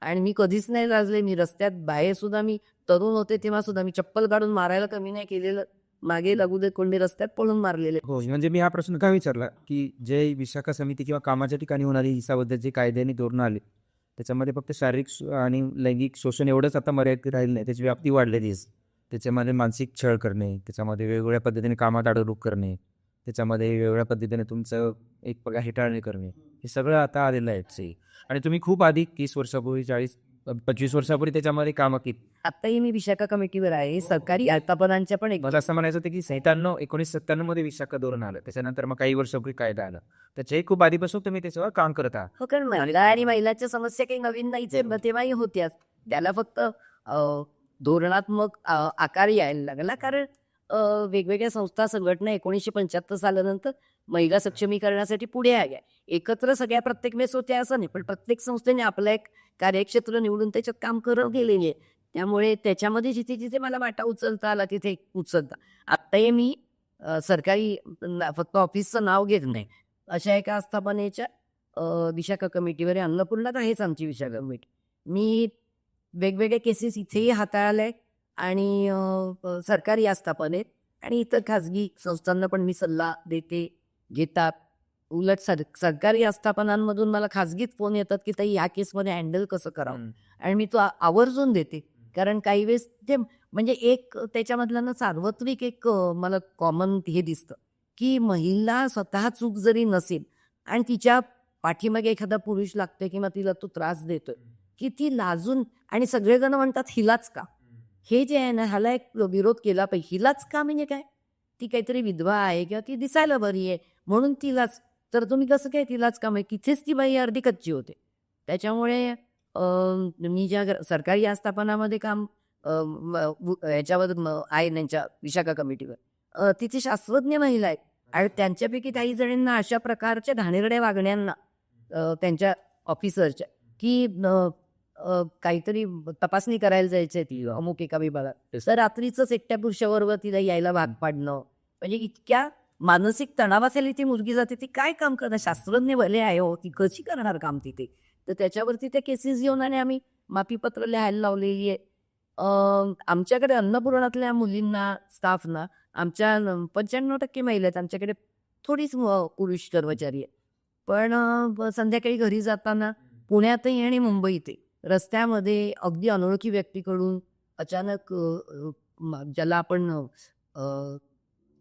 आणि मी कधीच नाही लाजले. मी रस्त्यात बाहेर सुद्धा मी तरुण होते तेव्हा सुद्धा मी चप्पल काढून मारायला कमी नाही केलेलं. मागे लागू देत कोणी रस्त्यात पळून मारलेले. हो म्हणजे मी हा प्रश्न का विचारला की जे विशाखा समिती किंवा कामाच्या ठिकाणी होणारी हिंसाबद्दल जे कायद्याने धोरणं आले त्याच्यामध्ये फक्त शारीरिक आणि लैंगिक शोषण एवढंच आता मर्यादित राहिलं नाही. त्याची व्याप्ती वाढलेली आहे. त्याच्यामध्ये मानसिक छळ करणे, त्याच्यामध्ये वेगवेगळ्या पद्धतीने कामात आडवणूक करणे, त्याच्यामध्ये वेगवेगळ्या पद्धतीने तुमचं एक प्रकार हेटाळणी करणे हे सगळं आता आलेलं आहे. आणि तुम्ही खूप आधी 30 वर्षापूर्वी 40 25 वर्षापूर्वी त्याच्यामध्ये कामं केली. आत्ताही मी विशाखा कमिटीवर आहे. सरकारी आस्थापनांच्या पण एक मला असं म्हणायचं होतं की 1997 मध्ये विशाखा धोरण आलं, त्याच्यानंतर मग काही वर्षापूर्वी कायदा आला. त्याच्याही खूप आधीपासून तुम्ही त्याच्यावर काम करत आहात. हो, कारण महिला आणि महिलांच्या समस्या काही नवीन नाहीच आहे. तेव्हाही होत्याच. त्याला फक्त धोरणात्मक आकार यायला लागला, कारण वेगवेगळ्या संस्था संघटना 1975 सालानंतर महिला सक्षमीकरणासाठी पुढे आल्या. एकत्र सगळ्या प्रत्येक वेळेस होत्या असं नाही, पण प्रत्येक संस्थेने आपलं एक कार्यक्षेत्र निवडून त्याच्यात काम करत गेलेली आहे. त्यामुळे त्याच्यामध्ये जिथे जिथे मला वाटा उचलता आला तिथे उचलता. आत्ताही मी सरकारी फक्त ऑफिसचं नाव घेत नाही, अशा एका आस्थापनेच्या विशाखा कमिटीवर आहे. अन्नपूर्णात आहेच आमची विशाखा कमिटी. मी वेगवेगळे केसेस इथेही हाताळले आणि सरकारी आस्थापनेत आणि इतर खाजगी संस्थांना पण मी सल्ला देते, घेतात. उलट सरकारी आस्थापनांमधून मला खाजगीत फोन येतात की ताई ह्या केसमध्ये हँडल कसं करावं, आणि मी तो आवर्जून देते. कारण काही वेळेस ते म्हणजे एक त्याच्यामधलं ना सार्वत्रिक एक मला कॉमन हे दिसतं की महिला स्वतः चूक जरी नसेल आणि तिच्या पाठीमागे एखादा पुरुष लागतोय किंवा तिला तो त्रास देतोय, की ती लाजून, आणि सगळेजण म्हणतात हिलाच का, हे जे आहे ना ह्याला एक विरोध केला पाहिजे. हिलाच का म्हणजे काय, ती काहीतरी विधवा आहे किंवा ती दिसायला बरी आहे म्हणून तिलाच, तर तुम्ही कसं काय तिलाच का, म्हणजे तिथेच ती बाई अर्धी कच्ची होते. त्याच्यामुळे मी ज्या सरकारी आस्थापनामध्ये काम याच्यावर आहे त्यांच्या विशाखा कमिटीवर, तिथे शास्त्रज्ञ महिला आहेत आणि त्यांच्यापैकी काही जणांना अशा प्रकारच्या घाणेरड्या वागण्यांना त्यांच्या ऑफिसरच्या की काहीतरी तपासणी करायला जायचंय ती अमुक एका विभागात, तर रात्रीच एकट्या पुरुषाबरोबर तिला यायला भाग पाडणं, म्हणजे इतक्या मानसिक तणावाखाली ती मुलगी जाते. ती काय काम करणार, शास्त्रज्ञ भले आहे हो, ती कशी करणार काम तिथे. तर त्याच्यावरती त्या केसेस घेऊन आणि आम्ही माफीपत्र लिहायला लावलेली आहे. आमच्याकडे अन्नपूर्णातल्या मुलींना, स्टाफना आमच्या 95% महिला आहेत. आमच्याकडे थोडीच पुरुष कर्मचारी आहेत. पण संध्याकाळी घरी जाताना पुण्यातही आणि मुंबईतही रस्त्यामध्ये अगदी अनोळखी व्यक्तीकडून अचानक ज्याला आपण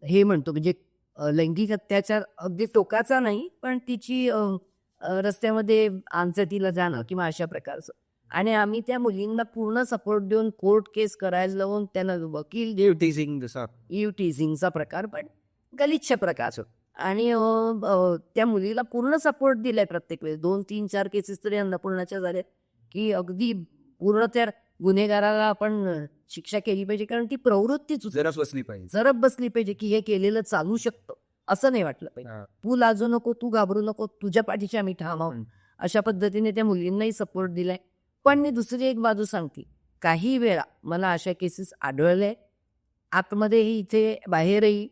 हे म्हणतो म्हणजे लैंगिक अत्याचार अगदी टोकाचा नाही, पण तिची रस्त्यामध्ये आंचटीला जाणं किंवा अशा प्रकारचं, आणि आम्ही त्या मुलींना पूर्ण सपोर्ट देऊन कोर्ट केस करायला लावून त्यांना वकील टीझिंगचा प्रकार, पण गलिच्छ प्रकार, आणि त्या मुलीला पूर्ण सपोर्ट दिलाय प्रत्येक वेळेस. 2, 3, 4 केसेस तरी अन्नपूर्णाच्या झाल्या की अगदी पूर्ण त्या गुन्हेगाराला आपण शिक्षा केली पाहिजे, कारण ती प्रवृत्ती जरा बसली पाहिजे. जरब बसली पाहिजे की हे केलेलं चालू शकतं असं नाही वाटलं पाहिजे. तू लाजू नको, तू घाबरू नको, तुझ्या पाठीशी आम्ही ठाम आहोत, अशा पद्धतीने त्या मुलींनाही सपोर्ट दिलाय. पण मी दुसरी एक बाजू सांगते, काही वेळा मला अशा केसेस आढळले आतमध्येही इथे बाहेरही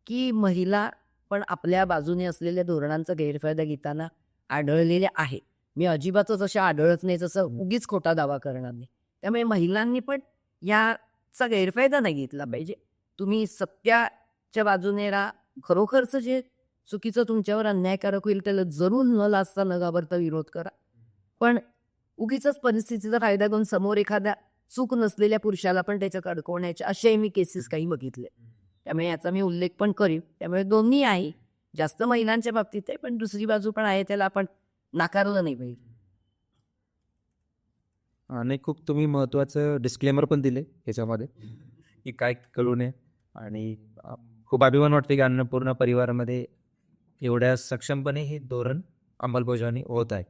की महिला पण आपल्या बाजूने असलेल्या धोरणांचा गैरफायदा घेताना आढळलेले आहे. मी अजिबातच अशा आढळत नाही जसं उगीच खोटा दावा करणार नाही. त्यामुळे महिलांनी पण याचा गैरफायदा नाही घेतला पाहिजे. तुम्ही सत्याच्या बाजूने राहा. खरोखरचं जे चुकीचं तुमच्यावर अन्यायकारक होईल त्याला जरूर न लाजता न घाबरता विरोध करा. पण उगीच परिस्थितीचा फायदा घेऊन समोर एखाद्या चूक नसलेल्या पुरुषाला पण त्याच्यात अडकवण्याचे असेही मी केसेस काही बघितले. त्यामुळे याचा मी उल्लेख पण करीन. त्यामुळे दोन्ही आहे, जास्त महिलांच्या बाबतीत आहे, पण दुसरी बाजू पण आहे, त्याला आपण नाकारलं नाही पाहिजे. आणि खूप तुम्ही महत्त्वाचं डिस्क्लेमर पण दिले ह्याच्यामध्ये की काय करू नये, आणि खूप अभिमान वाटते की अन्नपूर्णा परिवारामध्ये एवढ्या सक्षमपणे हे धोरण अंमलबजावणी होत आहे.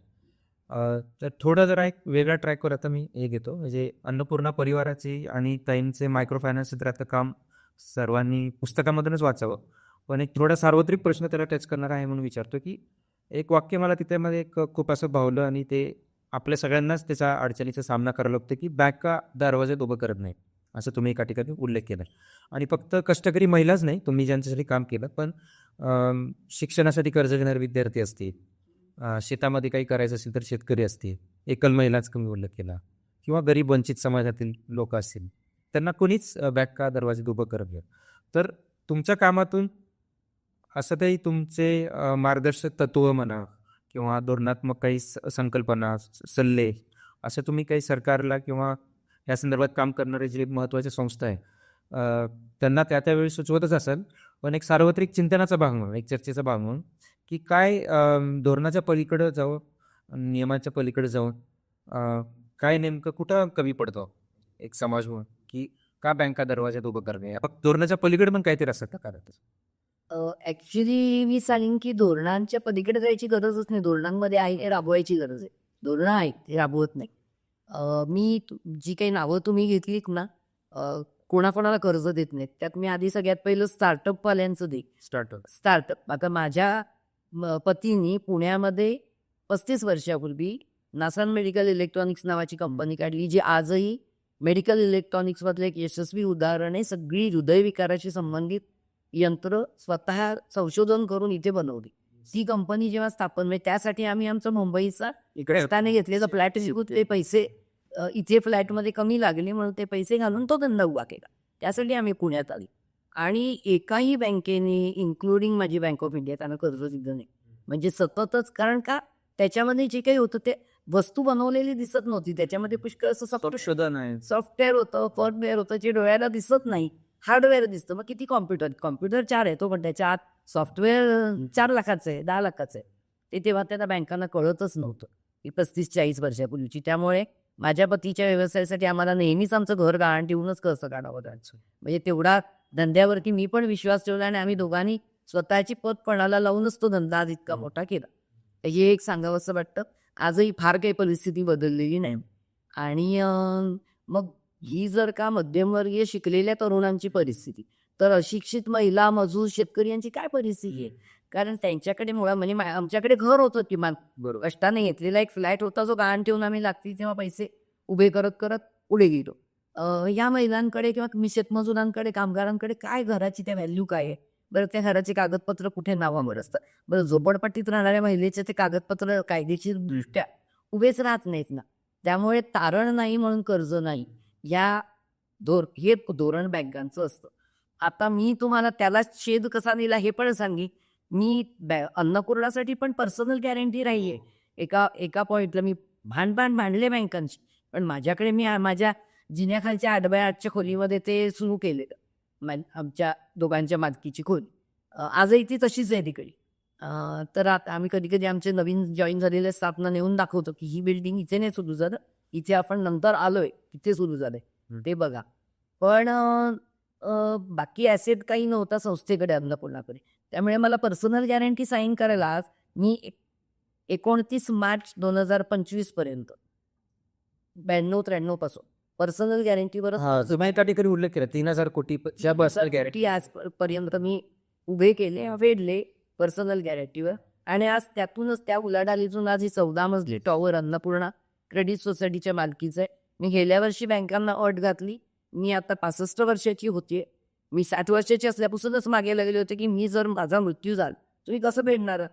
तर थोडं जरा एक वेगळ्या ट्रॅकवर आता मी हे घेतो, म्हणजे अन्नपूर्णा परिवाराची आणि ताईंचे मायक्रो फायनान्स क्षेत्रातलं काम सर्वांनी पुस्तकामधूनच वाचावं, पण एक थोडा सार्वत्रिक प्रश्न त्याला टच करणार आहे म्हणून विचारतो की एक वाक्य मला तिथे एक खूप असं भावलं, आणि ते आपल्या सगळ्यांनाच त्याच्या अडचणीचा सामना करायला लागतो की बँका दरवाज्यात उभं करत नाही, असं तुम्ही एका ठिकाणी उल्लेख केला. आणि फक्त कष्टकरी महिलाच नाही, तुम्ही ज्यांच्यासाठी काम केलं, पण शिक्षणासाठी कर्ज घेणारे विद्यार्थी असतील, शेतामध्ये काही करायचं असेल तर शेतकरी असतील, एकल महिलाच कमी उल्लेख केला, किंवा गरीब वंचित समाजातील लोक असतील, त्यांना कोणीच बँका दरवाज्यात उभं करत नाही. तर तुमच्या कामातून असं काही तुमचे मार्गदर्शक तत्व म्हणा किंवा धोरणात्मक काही संकल्पना, सल्ले, असं तुम्ही काही सरकारला किंवा या संदर्भात काम करणारे जे महत्त्वाच्या संस्था आहे त्यांना त्यावेळी सुचवतच असाल, पण एक सार्वत्रिक चिंतनाचा भाग म्हणून, एक चर्चेचा भाग म्हणून, की काय धोरणाच्या पलीकडं जावं, नियमाच्या पलीकडे जाऊन काय नेमकं कुठं कमी पडतो एक समाज म्हणून की का बँका दरवाजात उभं करणे फक्त धोरणाच्या पलीकडे पण काहीतरी असतं का कारण ॲक्च्युली मी सांगेन की धोरणांच्या पलीकडे जायची गरजच नाही. धोरणांमध्ये आहे ते राबवायची गरज आहे. धोरणं आहेत ते राबवत नाही. जी काही नावं तुम्ही घेतलीत ना, कोणाकोणाला कर्ज देत नाहीत. त्यात मी आधी सगळ्यात पहिलं स्टार्टअपवाल्यांचं देईन. स्टार्टअप आता माझ्या पतीनी पुण्यामध्ये 35 वर्षापूर्वी नासान मेडिकल इलेक्ट्रॉनिक्स नावाची कंपनी काढली, जी आजही मेडिकल इलेक्ट्रॉनिक्समधलं एक यशस्वी उदाहरण आहे. सगळी हृदयविकाराशी संबंधित यंत्र स्वतः संशोधन करून इथे बनवली. ती कंपनी जेव्हा स्थापन म्हणजे त्यासाठी आम्ही आमचा मुंबईचा इकडे त्याने घेतलेला फ्लॅट विकून ते पैसे इथे फ्लॅटमध्ये कमी लागले म्हणून ते पैसे घालून तो धंदा उभा केला. त्यासाठी आम्ही पुण्यात आली आणि एकाही बँकेने इन्क्लुडिंग माझी बँक ऑफ इंडिया त्यांना कर्ज दिलं नाही. म्हणजे सततच कारण का त्याच्यामध्ये जे काही होतं ते वस्तू बनवलेली दिसत नव्हती. त्याच्यामध्ये पुष्कळ असं संशोधन आहे सॉफ्टवेअर होतं, फर्मवेअर होतं जे डोळ्याला दिसत नाही. हार्डवेअर दिसतं. मग किती कॉम्प्युटर 4 आहे तो, पण त्याच्या आत सॉफ्टवेअर 4 लाखाचं आहे, 10 लाखाचं आहे. ते तेव्हा त्यांना बँकांना कळतच नव्हतं ही 35-40 वर्षापूर्वीची. त्यामुळे माझ्या पतीच्या व्यवसायासाठी आम्हाला नेहमीच आमचं घर गहाण ठेवूनच कर्ज काढावं लागायचं. म्हणजे तेवढा धंद्यावरती मी पण विश्वास ठेवला आणि आम्ही दोघांनी स्वतःची पत पणाला लावूनच तो धंदा आज इतका मोठा केला. हे एक सांगावंसं वाटतं. आजही फार काही परिस्थिती बदललेली नाही. आणि मग ही जर का मध्यमवर्गीय शिकलेल्या तरुणांची परिस्थिती, तर अशिक्षित महिला, मजूर, शेतकरी यांची काय परिस्थिती आहे? कारण त्यांच्याकडे मुळात म्हणजे आमच्याकडे घर होतं किमान बरोबर कष्टाने घेतलेला एक फ्लॅट होता जो गहाण ठेवून आम्ही लागतील तेव्हा पैसे उभे करत करत पुढे गेलो. या महिलांकडे किंवा शेतमजुरांकडे, कामगारांकडे काय घराची त्या व्हॅल्यू काय आहे? बरं त्या घराचे कागदपत्र कुठे नावावर असतात? बरं झोपडपट्टीत राहणाऱ्या महिलेचे ते कागदपत्र कायदेशीरदृष्ट्या उभेच राहत नाहीत ना. त्यामुळे तारण नाही म्हणून कर्ज नाही. हे धोरण बँकांचं असतं. आता मी तुम्हाला त्याला छेद कसा दिला हे पण सांगेन. मी अन्नपूर्णासाठी पण पर्सनल गॅरंटी राहिली आहे. एका पॉईंटला मी भांडले बँकांची. पण माझ्याकडे मी माझ्या जिन्याखालच्या 8x8च्या खोलीमध्ये ते सुरू केलेलं. आमच्या दोघांच्या मालकीची खोली. आजही ती तशीच आहे तिकडे. तर आता आम्ही कधी-कधी आमचे नवीन जॉईन झालेल्या स्टाफना नेऊन दाखवतो, की ही बिल्डिंग इथे नाही सुरू झालं. इथे आपण नंतर आलोय, तिथे सुरू झालंय. ते बघा. पण बाकी ॲसेट काही नव्हता संस्थेकडे अन्नपूर्णाकडे. त्यामुळे मला पर्सनल गॅरंटी साईन करायला मी 29 मार्च 2025 पर्यंत 92-93 पासून पर्सनल गॅरंटीवर तुम्ही त्या ठिकाणी उल्लेख केला 3,000 कोटीच्या पर्सनल गॅरंटी आजपर्यंत मी उभे केले, फेडले पर्सनल गॅरंटीवर. आणि आज त्यातूनच त्या उलाढालीतून आज ही 14 मजली टॉवर अन्नपूर्णा क्रेडिट सोसायटीच्या मालकीचं आहे. मी गेल्या वर्षी बँकांना अट घातली. मी आता 65 वर्षाची होतीये. मी 60 वर्षाची असल्यापासूनच मागे लागले होते की मी जर माझा मृत्यू झाला तुम्ही कसं फेडणार?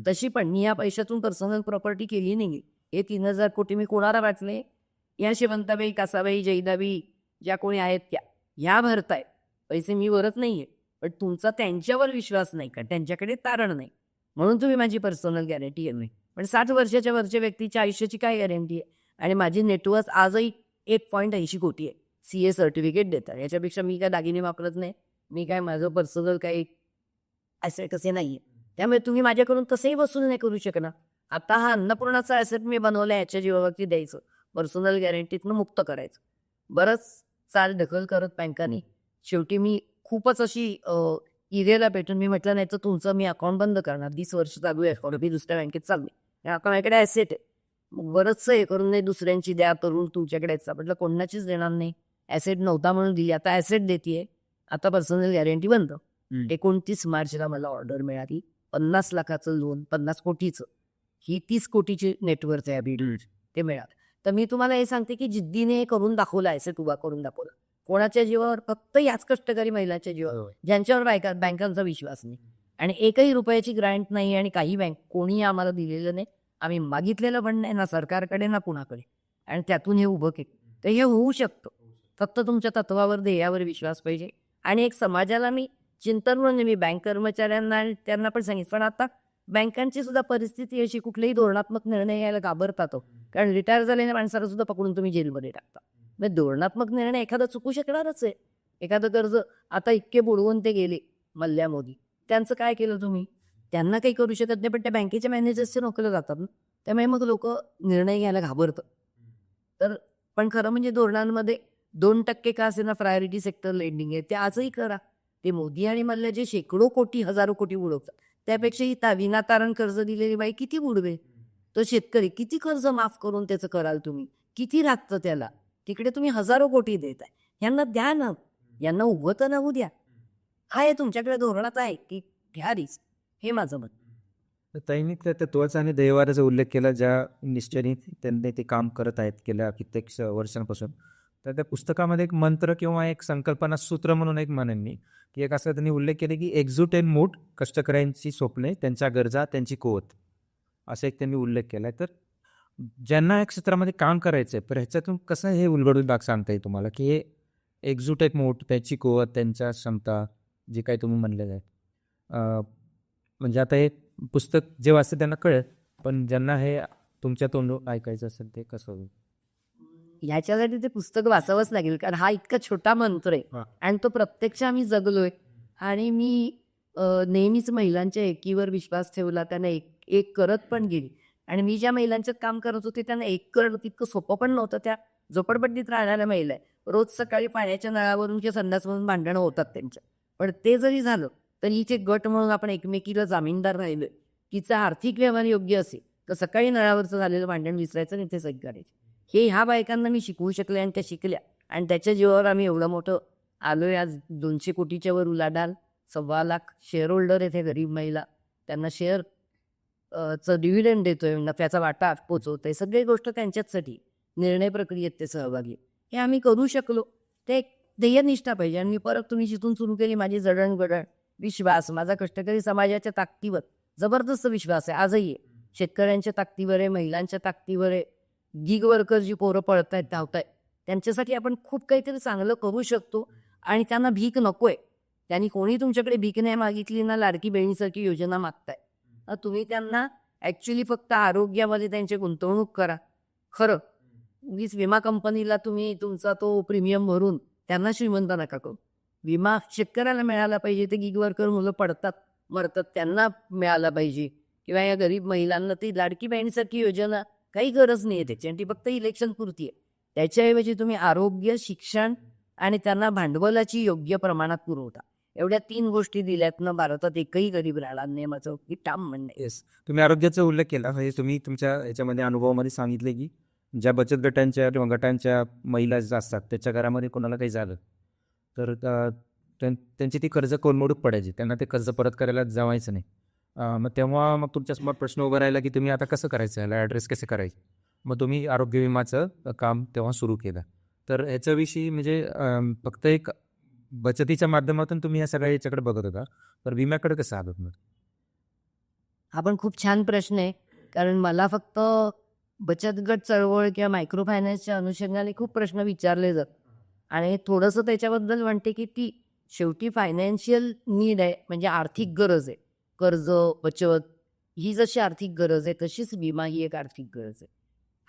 तशी पण मी या पैशातून पर्सनल प्रॉपर्टी केली नाही. हे 3,000 कोटी मी कोणाला वाटले? या शेवंताबाई, कासाबाई, जैदाबाई ज्या कोणी आहेत त्या ह्या भरतायत पैसे. मी भरत नाहीये. पण तुमचा त्यांच्यावर विश्वास नाही का? त्यांच्याकडे तारण नाही म्हणून तुम्ही माझी पर्सनल गॅरंटी घेत नाही. पण 60 वर्षाच्या वरच्या व्यक्तीच्या आयुष्याची काय गॅरंटी आहे? आणि माझी नेटवर्थ आजही 1.80 कोटी आहे. CA सर्टिफिकेट देतात. याच्यापेक्षा मी काय दागिने वापरत नाही. मी काय माझं पर्सनल काही ॲसेट असे नाही आहे. त्यामुळे तुम्ही माझ्याकडून तसंही वसूल नाही करू शकणार. आता हा अन्नपूर्णाचा ॲसेट मी बनवला याच्या जीवावरती द्यायचं, पर्सनल गॅरंटीतनं मुक्त करायचं. बरंच चाल ढकल करत बँकांनी शेवटी मी खूपच अशी इरेला भेटून मी म्हटलं नाही तर तुमचं मी अकाउंट बंद करणार. 20 वर्ष चालू आहे अकाउंट, मी दुसऱ्या बँकेत चालले. माझ्याकडे ॲसेट आहे. मग बरंचसं हे करून नाही दुसऱ्यांची द्या करून तुमच्याकडे म्हटलं कोणाचीच देणार नाही. ॲसेट नव्हता म्हणून दिली, आता ॲसेट देते. आता पर्सनल गॅरंटी बंद. 29 मार्चला मला ऑर्डर मिळाली 50 लाखाचं लोन, 50 कोटीचं. ही 30 कोटीची नेटवर्थ आहे बीड. ते मिळालं. तर मी तुम्हाला हे सांगते की जिद्दीने करून दाखवलं, ॲसेट उभा करून दाखवलं. कोणाच्या जीवावर? फक्त याच कष्टकरी महिलांच्या जीवावर ज्यांच्यावर बँकांचा विश्वास नाही आणि एकही रुपयाची ग्रँट नाही आणि काही बँक कोणीही आम्हाला दिलेलं नाही. आम्ही मागितलेलं पण नाही ना सरकारकडे ना कुणाकडे. आणि त्यातून हे उभं केलं. तर हे होऊ शकतं. फक्त तुमच्या तत्वावर, ध्येयावर विश्वास पाहिजे. आणि एक समाजाला मी चिंतन म्हणजे मी बँक कर्मचाऱ्यांना आणि त्यांना पण सांगितलं. पण आता बँकांची सुद्धा परिस्थिती अशी कुठलेही धोरणात्मक निर्णय घ्यायला घाबरतात. कारण रिटायर झालेल्या माणसाला सुद्धा पकडून तुम्ही जेलमध्ये टाकता. म्हणजे धोरणात्मक निर्णय एखादा चुकू शकणारच आहे. एखादं कर्ज आता इतके बुडवून ते गेले मल्ल्या मोदी, त्यांचं काय केलं तुम्ही? त्यांना काही करू शकत नाही. पण त्या बँकेच्या मॅनेजर्सचे नोकऱ्या जातात ना. त्यामुळे मग लोक निर्णय घ्यायला घाबरतात. तर पण खरं म्हणजे धोरणांमध्ये 2% का असेना प्रायोरिटी सेक्टर लेंडिंग आहे, ते आजही करा. ते मोदी आणि मल्ल्या जे शेकडो कोटी, हजारो कोटी उडवतात, त्यापेक्षा ही विनातारण कर्ज दिलेली बाई किती उडवेल? तो शेतकरी किती कर्ज माफ करून त्याचं कराल तुम्ही? किती लागतं त्याला? तिकडे तुम्ही हजारो कोटी देताय. ह्यांना द्या ना. यांना उभं तर नवू द्या. हा हे तुमच्याकडे धोरणात आहे की घ्या रिस्क. हे माझं मत. तर ताईंनी त्या तत्वाचा आणि दैवाचा उल्लेख केला, ज्या निष्ठेने त्यांनी ते काम करत आहेत गेल्या कित्येक वर्षांपासून. तर त्या पुस्तकामध्ये एक मंत्र किंवा एक संकल्पना सूत्र म्हणून एक म्हणेन मी, की एक असं त्यांनी उल्लेख केले की एकजूट एन मूठ, कष्टकऱ्यांची स्वप्ने, त्यांच्या गरजा, त्यांची कुवत, असा एक त्यांनी उल्लेख केला आहे. तर ज्यांना या क्षेत्रामध्ये काम करायचं आहे, तर ह्याच्यातून कसं हे उलगडून सांगता येईल तुम्हाला, की हे एकजूट एक मूठ, त्याची कुवत, त्यांच्या क्षमता, जे काही तुम्ही म्हणलेलं आहे. म्हणजे आता हे पुस्तक जे वाचतं त्यांना कळेल, पण ज्यांना हे तुमच्या तोंडून ऐकायचं असेल ते कसं होईल? ह्याच्यासाठी ते पुस्तक वाचावंच लागेल, कारण हा इतका छोटा मंत्र आहे हां. आणि तो प्रत्यक्ष आम्ही जगलोय. आणि मी नेहमीच महिलांच्या एकीवर विश्वास ठेवला, त्यांना एक एक करत पण गेली. आणि मी ज्या महिलांच्यात काम करत होते त्यांना एक करणं तितकं सोपं पण नव्हतं. त्या झोपडपट्टीत राहणाऱ्या महिला आहे. रोज सकाळी पाण्याच्या नळावरून किंवा संडासमधून भांडणं होतात त्यांच्या. पण ते जरी झालं तरी हिचे गट म्हणून आपण एकमेकीला जामीनदार राहिलोय. तिचा आर्थिक व्यवहार योग्य असेल तर सकाळी नळावरचं झालेलं भांडण विसरायचं आणि ते सही करायचे. हे ह्या बायकांना मी शिकवू शकले आणि त्या शिकल्या. आणि त्याच्या जीवावर आम्ही एवढं मोठं आलोय. आज 200 कोटीच्या वर उलाढाल, 1.25 लाख शेअर होल्डर आहेत हे गरीब महिला. त्यांना शेअर चं डिव्हिडंड देतोय, नफ्याचा वाटा पोचवतोय. सगळी गोष्ट त्यांच्याचसाठी. निर्णय प्रक्रियेत ते सहभागी. हे आम्ही करू शकलो. ते एक ध्येयनिष्ठा पाहिजे. आणि मी परत तुम्ही जिथून सुरू केली माझी जडणघडण, विश्वास, माझा कष्टकरी समाजाच्या ताकदीवर जबरदस्त विश्वास आहे. आजही आहे. शेतकऱ्यांच्या ताकदीवर आहे, महिलांच्या ताकदीवर आहे. गिग वर्कर जी पोरं पळतायत, धावतायत, त्यांच्यासाठी आपण खूप काहीतरी चांगलं करू शकतो. आणि त्यांना भीक नकोय. त्यांनी कोणी तुमच्याकडे भीक नाही मागितली ना, लाडकी बहिणीसारखी योजना मागताय. तुम्ही त्यांना ॲक्च्युली फक्त आरोग्यामध्ये त्यांची गुंतवणूक करा. खरं उगीच विमा कंपनीला तुम्ही तुमचा तो प्रीमियम भरून त्यांना श्रीमंत नका करू. विमा शेतकऱ्याला मिळाला पाहिजे. ते गिग वर्कर मुलं पडतात, मरतात, त्यांना मिळाला पाहिजे. किंवा या गरीब महिलांना ती लाडकी बहिणीसारखी योजना काही गरज नाही आहे त्याची, आणि ती फक्त इलेक्शन पुरती आहे. त्याच्याऐवजी तुम्ही आरोग्य, शिक्षण आणि त्यांना भांडवलाची योग्य प्रमाणात पुरवता. एवढ्या 3 गोष्टी दिल्यात ना, भारतात एकही गरीब राहिला नाही, माझं की ठाम म्हणणं आहे. येस, तुम्ही आरोग्याचा उल्लेख केला. म्हणजे तुम्ही तुमच्या याच्यामध्ये अनुभवामध्ये सांगितले की ज्या बचत गटांच्या किंवा गटांच्या महिला ज्या असतात त्याच्या घरामध्ये कोणाला काही झालं तर त्यांची ती कर्ज कोलमडूक पडायची, त्यांना ते कर्ज परत करायला जमायचं नाही. मग तेव्हा मग तुमच्यासमोर प्रश्न उभा राहिला की तुम्ही आता कसं करायचं, याला ॲड्रेस कसे करायचे. मग तुम्ही आरोग्य विमाचं काम तेव्हा सुरू केलं. तर ह्याच्याविषयी म्हणजे फक्त एक बचतीच्या माध्यमातून तुम्ही या सगळ्या याच्याकडे बघत होता, तर विम्याकडे कसं आलं तुम्ही? हा पण खूप छान प्रश्न आहे. कारण मला फक्त बचत गट चळवळ किंवा मायक्रो फायनान्सच्या अनुषंगाने खूप प्रश्न विचारले जातात. आणि थोडंसं त्याच्याबद्दल म्हणते की ती शेवटी फायनान्शियल नीड आहे, म्हणजे आर्थिक गरज आहे. कर्ज, बचत ही जशी आर्थिक गरज आहे तशीच विमा ही एक आर्थिक गरज आहे.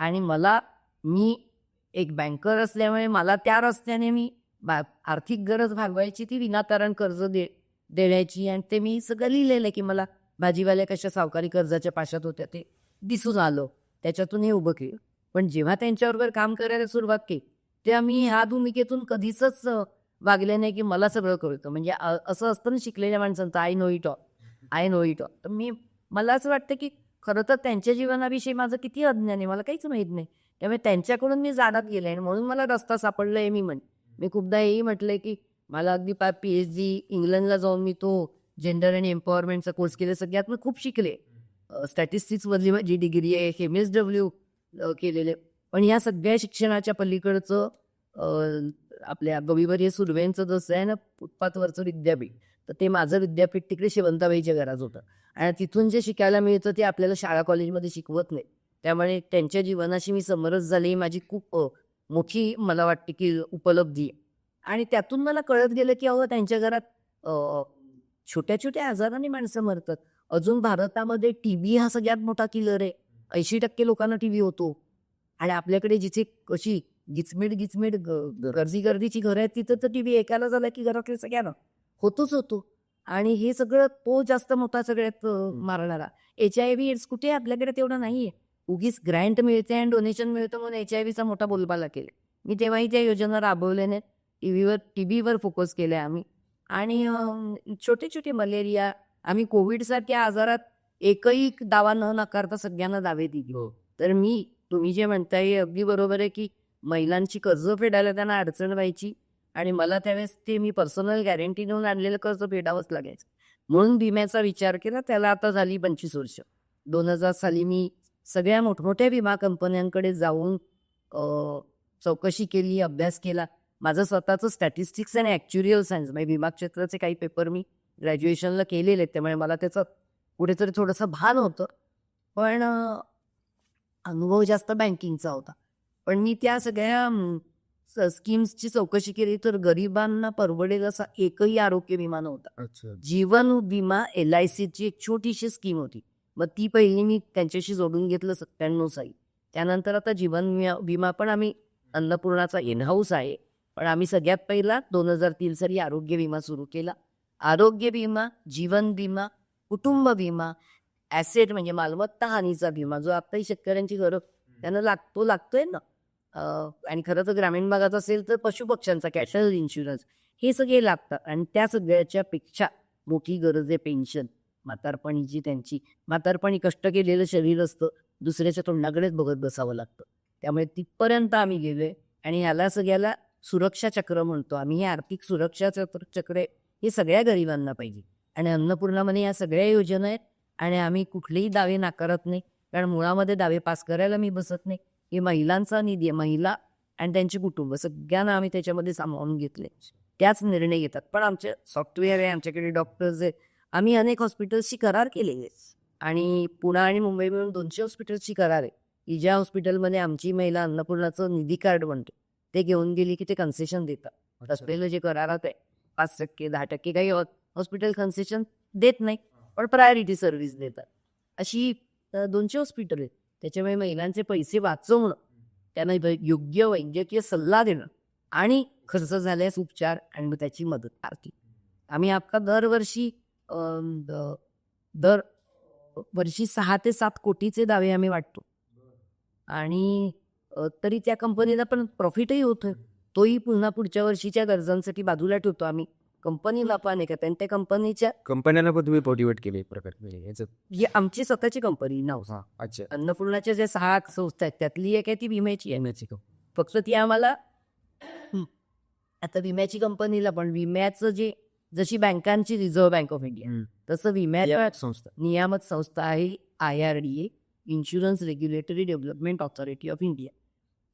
आणि मी एक बँकर असल्यामुळे मला त्या रस्त्याने आर्थिक गरज भागवायची, ती विनातारण कर्ज देण्याची. आणि ते मी सगळं लिहिलेलं आहे की मला भाजीवाल्या कशा सावकारी कर्जाच्या पाशात होत्या ते दिसून आलं. त्याच्यातून हे उभं केलं. पण जेव्हा त्यांच्याबरोबर काम करायला सुरुवात केली तेव्हा मी ह्या भूमिकेतून कधीच वागले नाही की मला सगळं कळतं. म्हणजे असं असतं ना शिकलेल्या माणसांचं, I know it all, I know it all. तर मला असं वाटतं की खरं तर त्यांच्या जीवनाविषयी माझं किती अज्ञान आहे, मला काहीच माहीत नाही. त्यामुळे त्यांच्याकडून मी जाणत गेले आणि म्हणून मला रस्ता सापडला आहे. मी खूपदा हेही म्हटलंय की मला अगदी PhD इंग्लंडला जाऊन मी तो जेंडर आणि एम्पॉवरमेंटचा कोर्स केला. सगळ्यात मी खूप शिकले. स्टॅटिस्टिक्समधली माझी डिग्री आहे, MSW केलेले. पण या सगळ्या शिक्षणाच्या पलीकडचं आपल्या गविवर्य सुर्वेंचं जसं आहे ना फुटपाथवरचं विद्यापीठ, तर ते माझं विद्यापीठ तिकडे शेवंताबाईच्या घरात होतं. आणि तिथून जे शिकायला मिळतं ते आपल्याला शाळा कॉलेजमध्ये शिकवत नाही. त्यामुळे त्यांच्या जीवनाशी मी समरस झाली, ही माझी खूप मोठी मला वाटते की उपलब्धी आहे. आणि त्यातून मला कळत गेलं की अहो त्यांच्या घरात छोट्या छोट्या आजाराने माणसं मरतात. अजून भारतामध्ये TB हा सगळ्यात मोठा किलर आहे. 80% लोकांना TB होतो. आणि आपल्याकडे जिथे कशी गिचमीड गर्दीची घरं आहेत तिथं तर TB एकाला झाला की घरातल्या सगळ्यांना होतो. आणि हे सगळं तो जास्त मोठा सगळ्यात मारणारा. HIV एड्स कुठे आपल्याकडे तेवढं नाहीये. उगीच ग्रँट मिळते आणि डोनेशन मिळतं म्हणून HIV मोठा बोलबाला केला. मी तेव्हाही त्या योजना राबवल्या नाहीत. टीबीवर फोकस केलाय आम्ही. आणि छोटे-छोटे मलेरिया, आम्ही कोविडसारख्या आजारात एकही दावा न नाकारता सगळ्यांना दावे दिले. तर तुम्ही जे म्हणताय हे अगदी बरोबर आहे, की महिलांची कर्ज फेडायला त्यांना अडचण व्हायची आणि मला त्यावेळेस ते मी पर्सनल गॅरंटी देऊन आणलेलं कर्ज फेडावंच लागायचं. म्हणून विम्याचा विचार केला. त्याला आता झाली 25 वर्ष. 2000 साली मी सगळ्या मोठमोठ्या विमा कंपन्यांकडे जाऊन चौकशी केली, अभ्यास केला. माझं स्वतःचं स्टॅटिस्टिक्स आणि ॲक्च्युरियल सायन्स म्हणजे विमा क्षेत्राचे काही पेपर मी ग्रॅज्युएशनला केलेले आहेत. त्यामुळे मला त्याचं कुठेतरी थोडंसं भान होतं. पण अनुभव जास्त बँकिंगचा होता. पण मी त्या सगळ्या स्कीम्सची चौकशी केली तर गरिबांना परवडेल असा एकही आरोग्य विमा नव्हता. जीवन विमा LICची एक छोटीशी स्कीम होती. मग ती पहिली मी त्यांच्याशी जोडून घेतलं 97 साली. त्यानंतर आता जीवन विमा पण आम्ही अन्नपूर्णाचा इन हाऊस आहे. पण आम्ही सगळ्यात पहिला 2003 साली आरोग्य विमा सुरू केला. आरोग्य विमा, जीवन विमा, कुटुंब विमा, ॲसेट म्हणजे मालमत्ता हानीचा विमा जो आत्ताही शेतकऱ्यांची गरज त्यांना लागतोय ना. आणि खरं तर ग्रामीण भागात असेल तर पशुपक्ष्यांचा कॅटल इन्शुरन्स हे सगळे लागतात. आणि त्या सगळ्याच्या पेक्षा मोठी गरज आहे पेन्शन. म्हातारपणीची म्हातारपणी कष्ट केलेलं शरीर असतं, दुसऱ्याच्या तोंडाकडेच बघत बसावं लागतं. त्यामुळे तिथपर्यंत आम्ही गेलोय आणि ह्याला सगळ्याला सुरक्षा चक्र म्हणतो आम्ही. हे आर्थिक सुरक्षा चक्र हे सगळ्या गरिबांना पाहिजे. आणि अन्नपूर्णामध्ये या सगळ्या योजना आहेत आणि आम्ही कुठलेही दावे नाकारत नाही. कारण मुळामध्ये दावे पास करायला मी बसत नाही. हे महिलांचा निधी आहे. महिला आणि त्यांचे कुटुंब सगळ्यांना आम्ही त्याच्यामध्ये सामावून घेतले. त्याच निर्णय घेतात. पण आमचे सॉफ्टवेअर आहे, आमच्याकडे डॉक्टर्स आहेत. आम्ही अनेक हॉस्पिटल्सशी करार केलेले आणि पुणे आणि मुंबई मिळून 200 हॉस्पिटल्सची करार आहे, की ज्या हॉस्पिटलमध्ये आमची महिला अन्नपूर्णाचं निधी कार्ड बनते ते घेऊन गेली की ते कन्सेशन देतात. असलेलं जे करारात आहे 5%, 10% काही हॉस्पिटल कन्सेशन देत नाही, पण प्रायोरिटी सर्व्हिस देतात. अशी 200 हॉस्पिटल आहेत. त्याच्यामुळे महिलांचे पैसे वाचवणं, त्यांना योग्य वैद्यकीय सल्ला देणं आणि खर्च झाल्यास उपचार आणि मग त्याची मदत आर्थिक. आम्ही दरवर्षी 6 ते 7 कोटीचे दावे आम्ही वाटतो. आणि तरी त्या कंपनीला पण प्रॉफिटही होतोय. तोही पुन्हा पुढच्या वर्षीच्या गरजांसाठी बाजूला ठेवतो आम्ही. कंपनीला पण आहे का त्या कंपनीच्या कंपन्यांना पण तुम्ही मोटिवेट केले प्रकारे याचं. ही आमची स्वतःची कंपनी नाव. अच्छा. अन्नपूर्णाच्या ज्या 6 संस्था आहेत त्यातली एक आहे ती विम्याची आहे. फक्त ती आम्हाला आता विम्याची कंपनीला पण विम्याचं जशी बँकांची रिझर्व्ह बँक ऑफ इंडिया तसं विम्याच्या नियामक संस्था आहे IRDA, insurance regulatory development authority of India.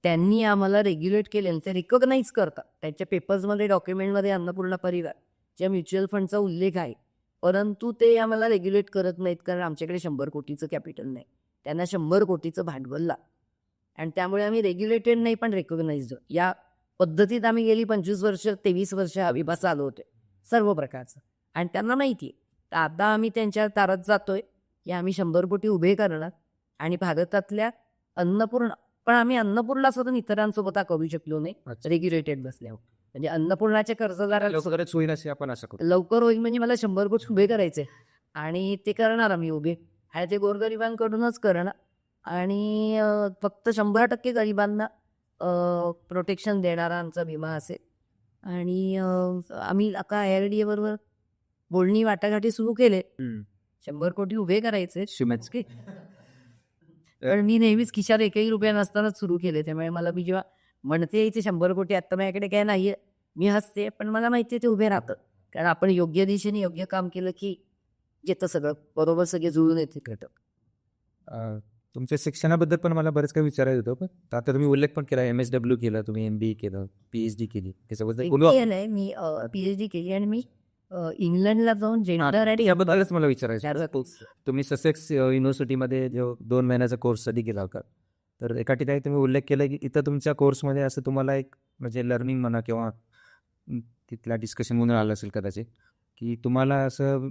त्यांनी आम्हाला रेग्युलेट केले, ते रिकॉग्नाइज करतात. त्यांच्या पेपर्समध्ये डॉक्युमेंटमध्ये अन्नपूर्णा परिवार ज्या म्युच्युअल फंडचा उल्लेख आहे, परंतु ते आम्हाला रेग्युलेट करत नाहीत कारण आमच्याकडे 100 कोटीचं कॅपिटल नाही. त्यांना 100 कोटीचं भांडवल लागतं आणि त्यामुळे आम्ही रेग्युलेटेड नाही पण रेकॉग्नाइज्ड. या पद्धतीत आम्ही गेली 25 वर्ष 23 वर्ष हा विमा चालू होते सर्व प्रकारचं आणि त्यांना माहिती आहे. तर आता आम्ही त्यांच्या दारात जातोय की आम्ही 100 कोटी उभे करणार आणि भारतातल्या अन्नपूर्णा पण आम्ही अन्नपूर्णा सोडून इतरांसोबत करू शकलो नाही रेग्युलेटेड बसल्यावर. म्हणजे अन्नपूर्णाच्या कर्जदाराला लवकरच होईल असे आपण आशा करू. लवकर होईल म्हणजे मला 100 कोटी उभे करायचे आणि ते करणार आम्ही उभे आणि ते गोरगरिबांकडूनच करणार आणि फक्त 100% गरिबांना प्रोटेक्शन देणारा आमचा विमा असेल. आणि आम्ही आता IRDA बरोबर बोलणी वाटाघाटी सुरू केले. 100 कोटी उभे करायचे पण मी नेहमीच खिशात एकही रुपया नसतानाच सुरू केले. त्यामुळे मी जेव्हा म्हणते ते 100 कोटी आत्ता माझ्याकडे काय नाहीये मी हसते, पण मला माहिती आहे ते उभे राहतात. कारण आपण योग्य दिशेने योग्य काम केलं की येतं सगळं बरोबर, सगळे जुळून येते घटक. तुमच्या शिक्षणाबद्दल पण मला बरेच काही विचारायचं होतं. पण आता तुम्ही उल्लेख पण केला, MSW केलं तुम्ही, MBA केलं, PhD केली, त्याच्याबद्दल नाही मी PhD केली आणि मी इंग्लंडला जाऊन जेंडर आणि याबद्दलच मला विचारायचं. तुम्ही ससेक्स युनिव्हर्सिटीमध्ये जो 2 महिन्याचा कोर्स स्टडी केला होता, तर एका ठिकाणी तुम्ही उल्लेख केला की इथं तुमच्या कोर्समध्ये असं तुम्हाला एक म्हणजे लर्निंग म्हणा किंवा तिथल्या डिस्कशन म्हणून आलं असेल कदाचित, की तुम्हाला असं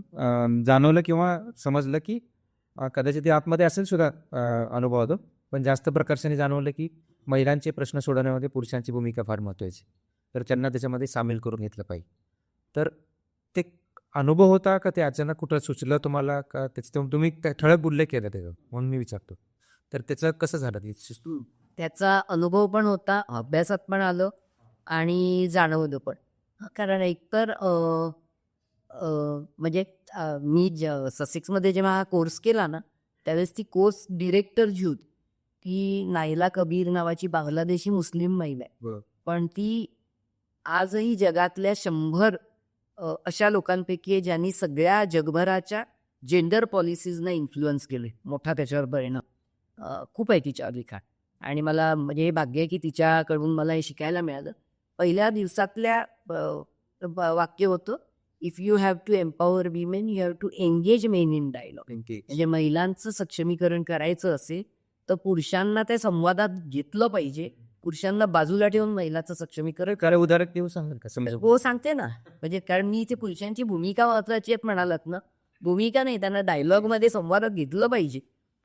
जाणवलं किंवा समजलं की कदाचित ते आतमध्ये असेल सुद्धा अनुभव होतो, पण जास्त प्रकर्षाने जाणवलं की महिलांचे प्रश्न सोडवण्यामध्ये पुरुषांची भूमिका फार महत्त्वाची, तर त्यांना त्याच्यामध्ये सामील करून घेतलं पाहिजे. तर ते अनुभव होता का ते अचानक कुठं सुचलं तुम्हाला का त्याचं तुम्ही ठळक उल्लेख केला त्याचा म्हणून मी विचारतो. तर त्याचं कसं झालं ते त्याचा अनुभव पण होता, अभ्यासात पण आलं आणि जाणवलं पण. कारण एकतर म्हणजे मी ससेक्समध्ये जेव्हा हा कोर्स केला ना, त्यावेळेस ती कोर्स डिरेक्टर जी होती, ती नायला कबीर नावाची बांगलादेशी मुस्लिम महिला आहे. बरं. पण ती आजही जगातल्या 100 अशा लोकांपैकी आहे ज्यांनी सगळ्या जगभराच्या जेंडर पॉलिसीजना इन्फ्लुअन्स केले. मोठा त्याच्यावर परिणाम खूप आहे तिच्यावर लिखाण. आणि मला म्हणजे हे भाग्य आहे की तिच्याकडून मला हे शिकायला मिळालं. पहिल्या दिवसातल्या वाक्य होतं, if you have to empower women you have to engage men in dialogue. म्हणजे महिलांचं सक्षमीकरण करायचं असेल तर पुरुषांना त्या संवादात घेतलं पाहिजे. पुरुषांना बाजूला ठेवून महिलाचं सक्षमीकरण काय उदाहरण देऊ सांगाल का समजा हो सांगते ना. म्हणजे कारण मी इथे पुरुषांची भूमिका महत्वाची आहेत म्हणालात ना, भूमिका नाही, त्यांना डायलॉगमध्ये संवादात घेतलं पाहिजे,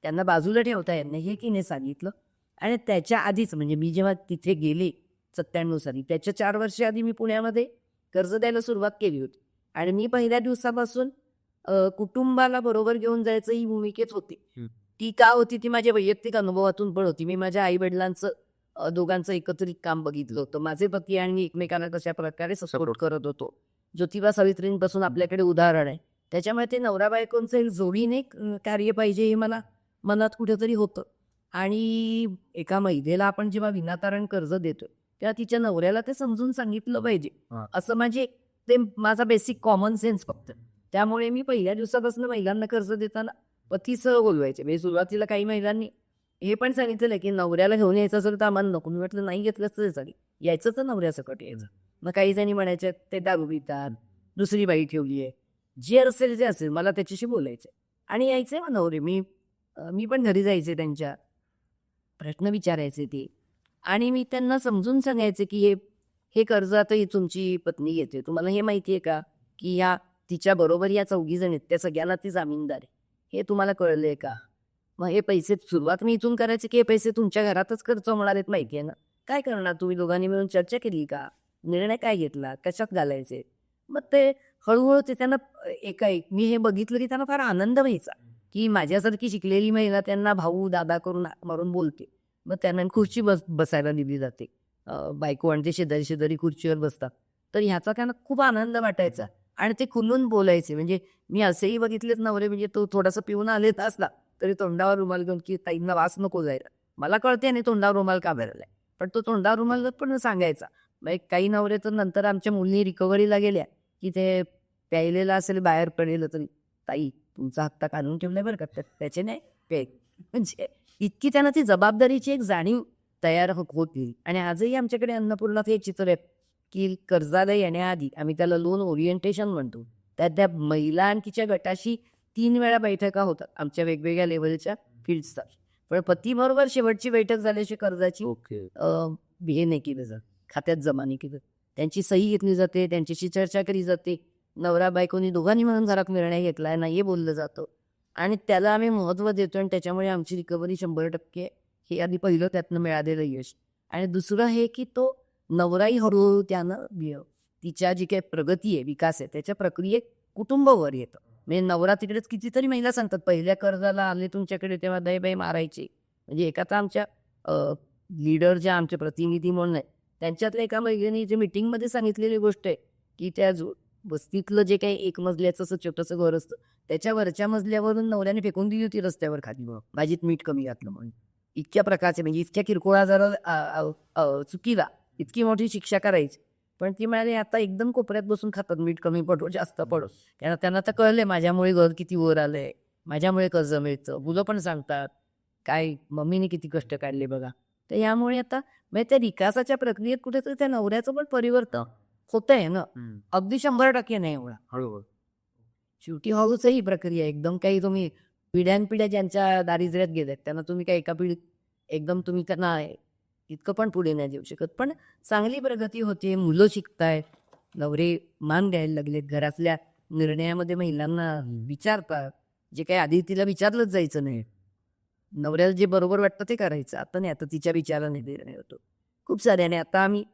त्यांना बाजूला ठेवता येत नाही हे की नाही सांगितलं. आणि त्याच्या आधीच म्हणजे मी जेव्हा तिथे गेले 97 साली, त्याच्या 4 वर्ष आधी मी पुण्यामध्ये कर्ज द्यायला सुरुवात केली होती. आणि मी पहिल्या दिवसापासून कुटुंबाला बरोबर घेऊन जायचं ही भूमिकेत होती. ती का होती ती माझ्या वैयक्तिक अनुभवातून पण होती. मी माझ्या आई वडिलांचं दोघांचं एकत्रित काम बघितलं होतं. माझे पती आणि मी एकमेकांना कशा प्रकारे सपोर्ट करत होतो. ज्योतिबा सावित्रींपासून आपल्याकडे उदाहरण आहे. त्याच्यामुळे ते नवरा बायकोंचं एक जोडीने कार्य पाहिजे हे मला मनात कुठेतरी होतं. आणि एका महिलेला आपण जेव्हा विनातारण कर्ज देतो तेव्हा तिच्या नवऱ्याला ते समजून सांगितलं पाहिजे, असं माझे ते माझा बेसिक कॉमन सेन्स फक्त. त्यामुळे मी पहिल्या दिवसापासून महिलांना कर्ज देताना पतीसह बोलवायचे. म्हणजे सुरुवातीला काही महिलांनी हे पण सांगितलेलं की नवऱ्याला घेऊन यायचं असेल तर आम्हाला नको. मी म्हटलं नाही घेतलं तरी चालेल, यायचं तर नवऱ्यासकट यायचं. मग काही जणी म्हणायचे ते दारू पितात, दुसरी बाई ठेवली आहे, जे असेल जे असेल मला त्याच्याशी बोलायचं आणि यायचे मग नवरे. मी पण घरी जायचे, त्यांच्या प्रश्न विचारायचे ते. आणि मी त्यांना समजून सांगायचे की हे हे कर्ज आता ही तुमची पत्नी घेते, तुम्हाला हे माहिती आहे का की या तिच्या बरोबर या 4 जण आहेत, त्या सगळ्यांना ती जामीनदार आहे, हे तुम्हाला कळलंय का? मग हे पैसे सुरुवात मी इथून करायचे की हे पैसे तुमच्या घरातच खर्च होणार आहेत माहिती आहे ना, काय करणार तुम्ही दोघांनी मिळून चर्चा केली का? निर्णय काय घेतला, कशात घालायचे? मग ते हळूहळू ते त्यांना एकाएक मी हे बघितलं की त्यांना फार आनंद व्हायचा की माझ्यासारखी शिकलेली महिला त्यांना भाऊ दादा करून मारून बोलते. मग त्यांना खुर्ची बसायला दिली जाते, बायको आणि ते शेजारी शेजारी खुर्चीवर बसतात. तर ह्याचा त्यांना खूप आनंद वाटायचा आणि ते खुलून बोलायचे. म्हणजे मी असेही बघितलेच नवरे, म्हणजे तो थोडासा पिऊन आलेत असला तरी तोंडावर रुमाल घेऊन की ताईंना वास नको जायला, मला कळते आणि तोंडावर रुमाल का भरलाय, पण तो तोंडावर रुमाल पण सांगायचा. मग काही नवरे तर नंतर आमच्या मुली रिकव्हरीला गेल्या की ते प्यायलेला असेल बाहेर पडेल तरी ताई तुमचा हत्ता काढून ठेवलाय बरं का, त्याचे नाही पे. म्हणजे इतकी त्यांना ती जबाबदारीची एक जाणीव तयार होती. आणि आजही आमच्याकडे अन्नपूर्णात हे चित्र आहे की कर्जाला येण्याआधी आम्ही त्याला लोन ओरिएंटेशन म्हणतो, त्यात त्या महिला आणि तिच्या गटाशी 3 वेळा बैठका होतात आमच्या वेगवेगळ्या लेवलच्या फील्ड्सचा. पण पतीबरोबर शेवटची बैठक झाल्याशी कर्जाची हे नाही केलं जात, खात्यात जमा नाही केलं, त्यांची सही घेतली जाते, त्यांच्याशी चर्चा केली जाते. नवरा बायकोनी दोघांनी म्हणून घरात निर्णय घेतलाय ना हे बोललं जातं आणि त्याला आम्ही महत्त्व देतो. आणि त्याच्यामुळे आमची रिकव्हरी 100% हे आधी पहिलं त्यातनं मिळालेलं यश. आणि दुसरं हे की तो नवराही हळूहळू त्यानं तिच्या जी काही प्रगती आहे, विकास आहे, त्याच्या प्रक्रियेत कुटुंबावर येतं. म्हणजे नवरा तिकडेच कितीतरी महिला सांगतात पहिल्या कर्जाला आले तुमच्याकडे तेव्हा दहीबाई मारायचे. म्हणजे एका तर आमच्या लीडर ज्या आमचे प्रतिनिधी म्हणून आहे त्यांच्यातल्या एका महिलेने जे मीटिंगमध्ये सांगितलेली गोष्ट आहे की त्या वस्तीतलं जे काही एक मजल्याचं असं छोटंसं घर असतं त्याच्या वरच्या मजल्यावरून नवऱ्याने फेकून दिली होती रस्त्यावर खाली, भाजीत मीठ कमी घातलं म्हणून. इतक्या प्रकारचे म्हणजे इतक्या किरकोळा जरा चुकीला इतकी मोठी शिक्षा करायची. पण ती म्हणाली आता एकदम कोपऱ्यात बसून खातात, मीठ कमी पडो जास्त पडो. त्यांना तर कळलंय माझ्यामुळे घर किती वर आलंय, माझ्यामुळे कर्ज मिळतं. मुलं पण सांगतात काय मम्मीने किती कष्ट काढले बघा. तर यामुळे आता म्हणजे त्या विकासाच्या प्रक्रियेत कुठेतरी त्या नवऱ्याचं पण परिवर्तन होतंय ना. अगदी 100% नाही एवढा, हळूहळू शेवटी हळूच ही प्रक्रिया. एकदम काही तुम्ही पिढ्यानपिढ्या ज्यांच्या दारिद्र्यात गेल्यात त्यांना तुम्ही काही एका पिढीत एकदम तुम्ही त्यांना इतकं पण पुढे नाही देऊ शकत. पण चांगली प्रगती होते, मुलं शिकतायत, नवरे मान द्यायला लागलेत, घरातल्या निर्णयामध्ये महिलांना विचारतात, जे काही आधी तिला विचारलंच जायचं नाही. नवऱ्याला जे बरोबर वाटतं ते करायचं. आता नाही, आता तिच्या विचाराने निर्णय होतो खूप साऱ्याने. आता आम्ही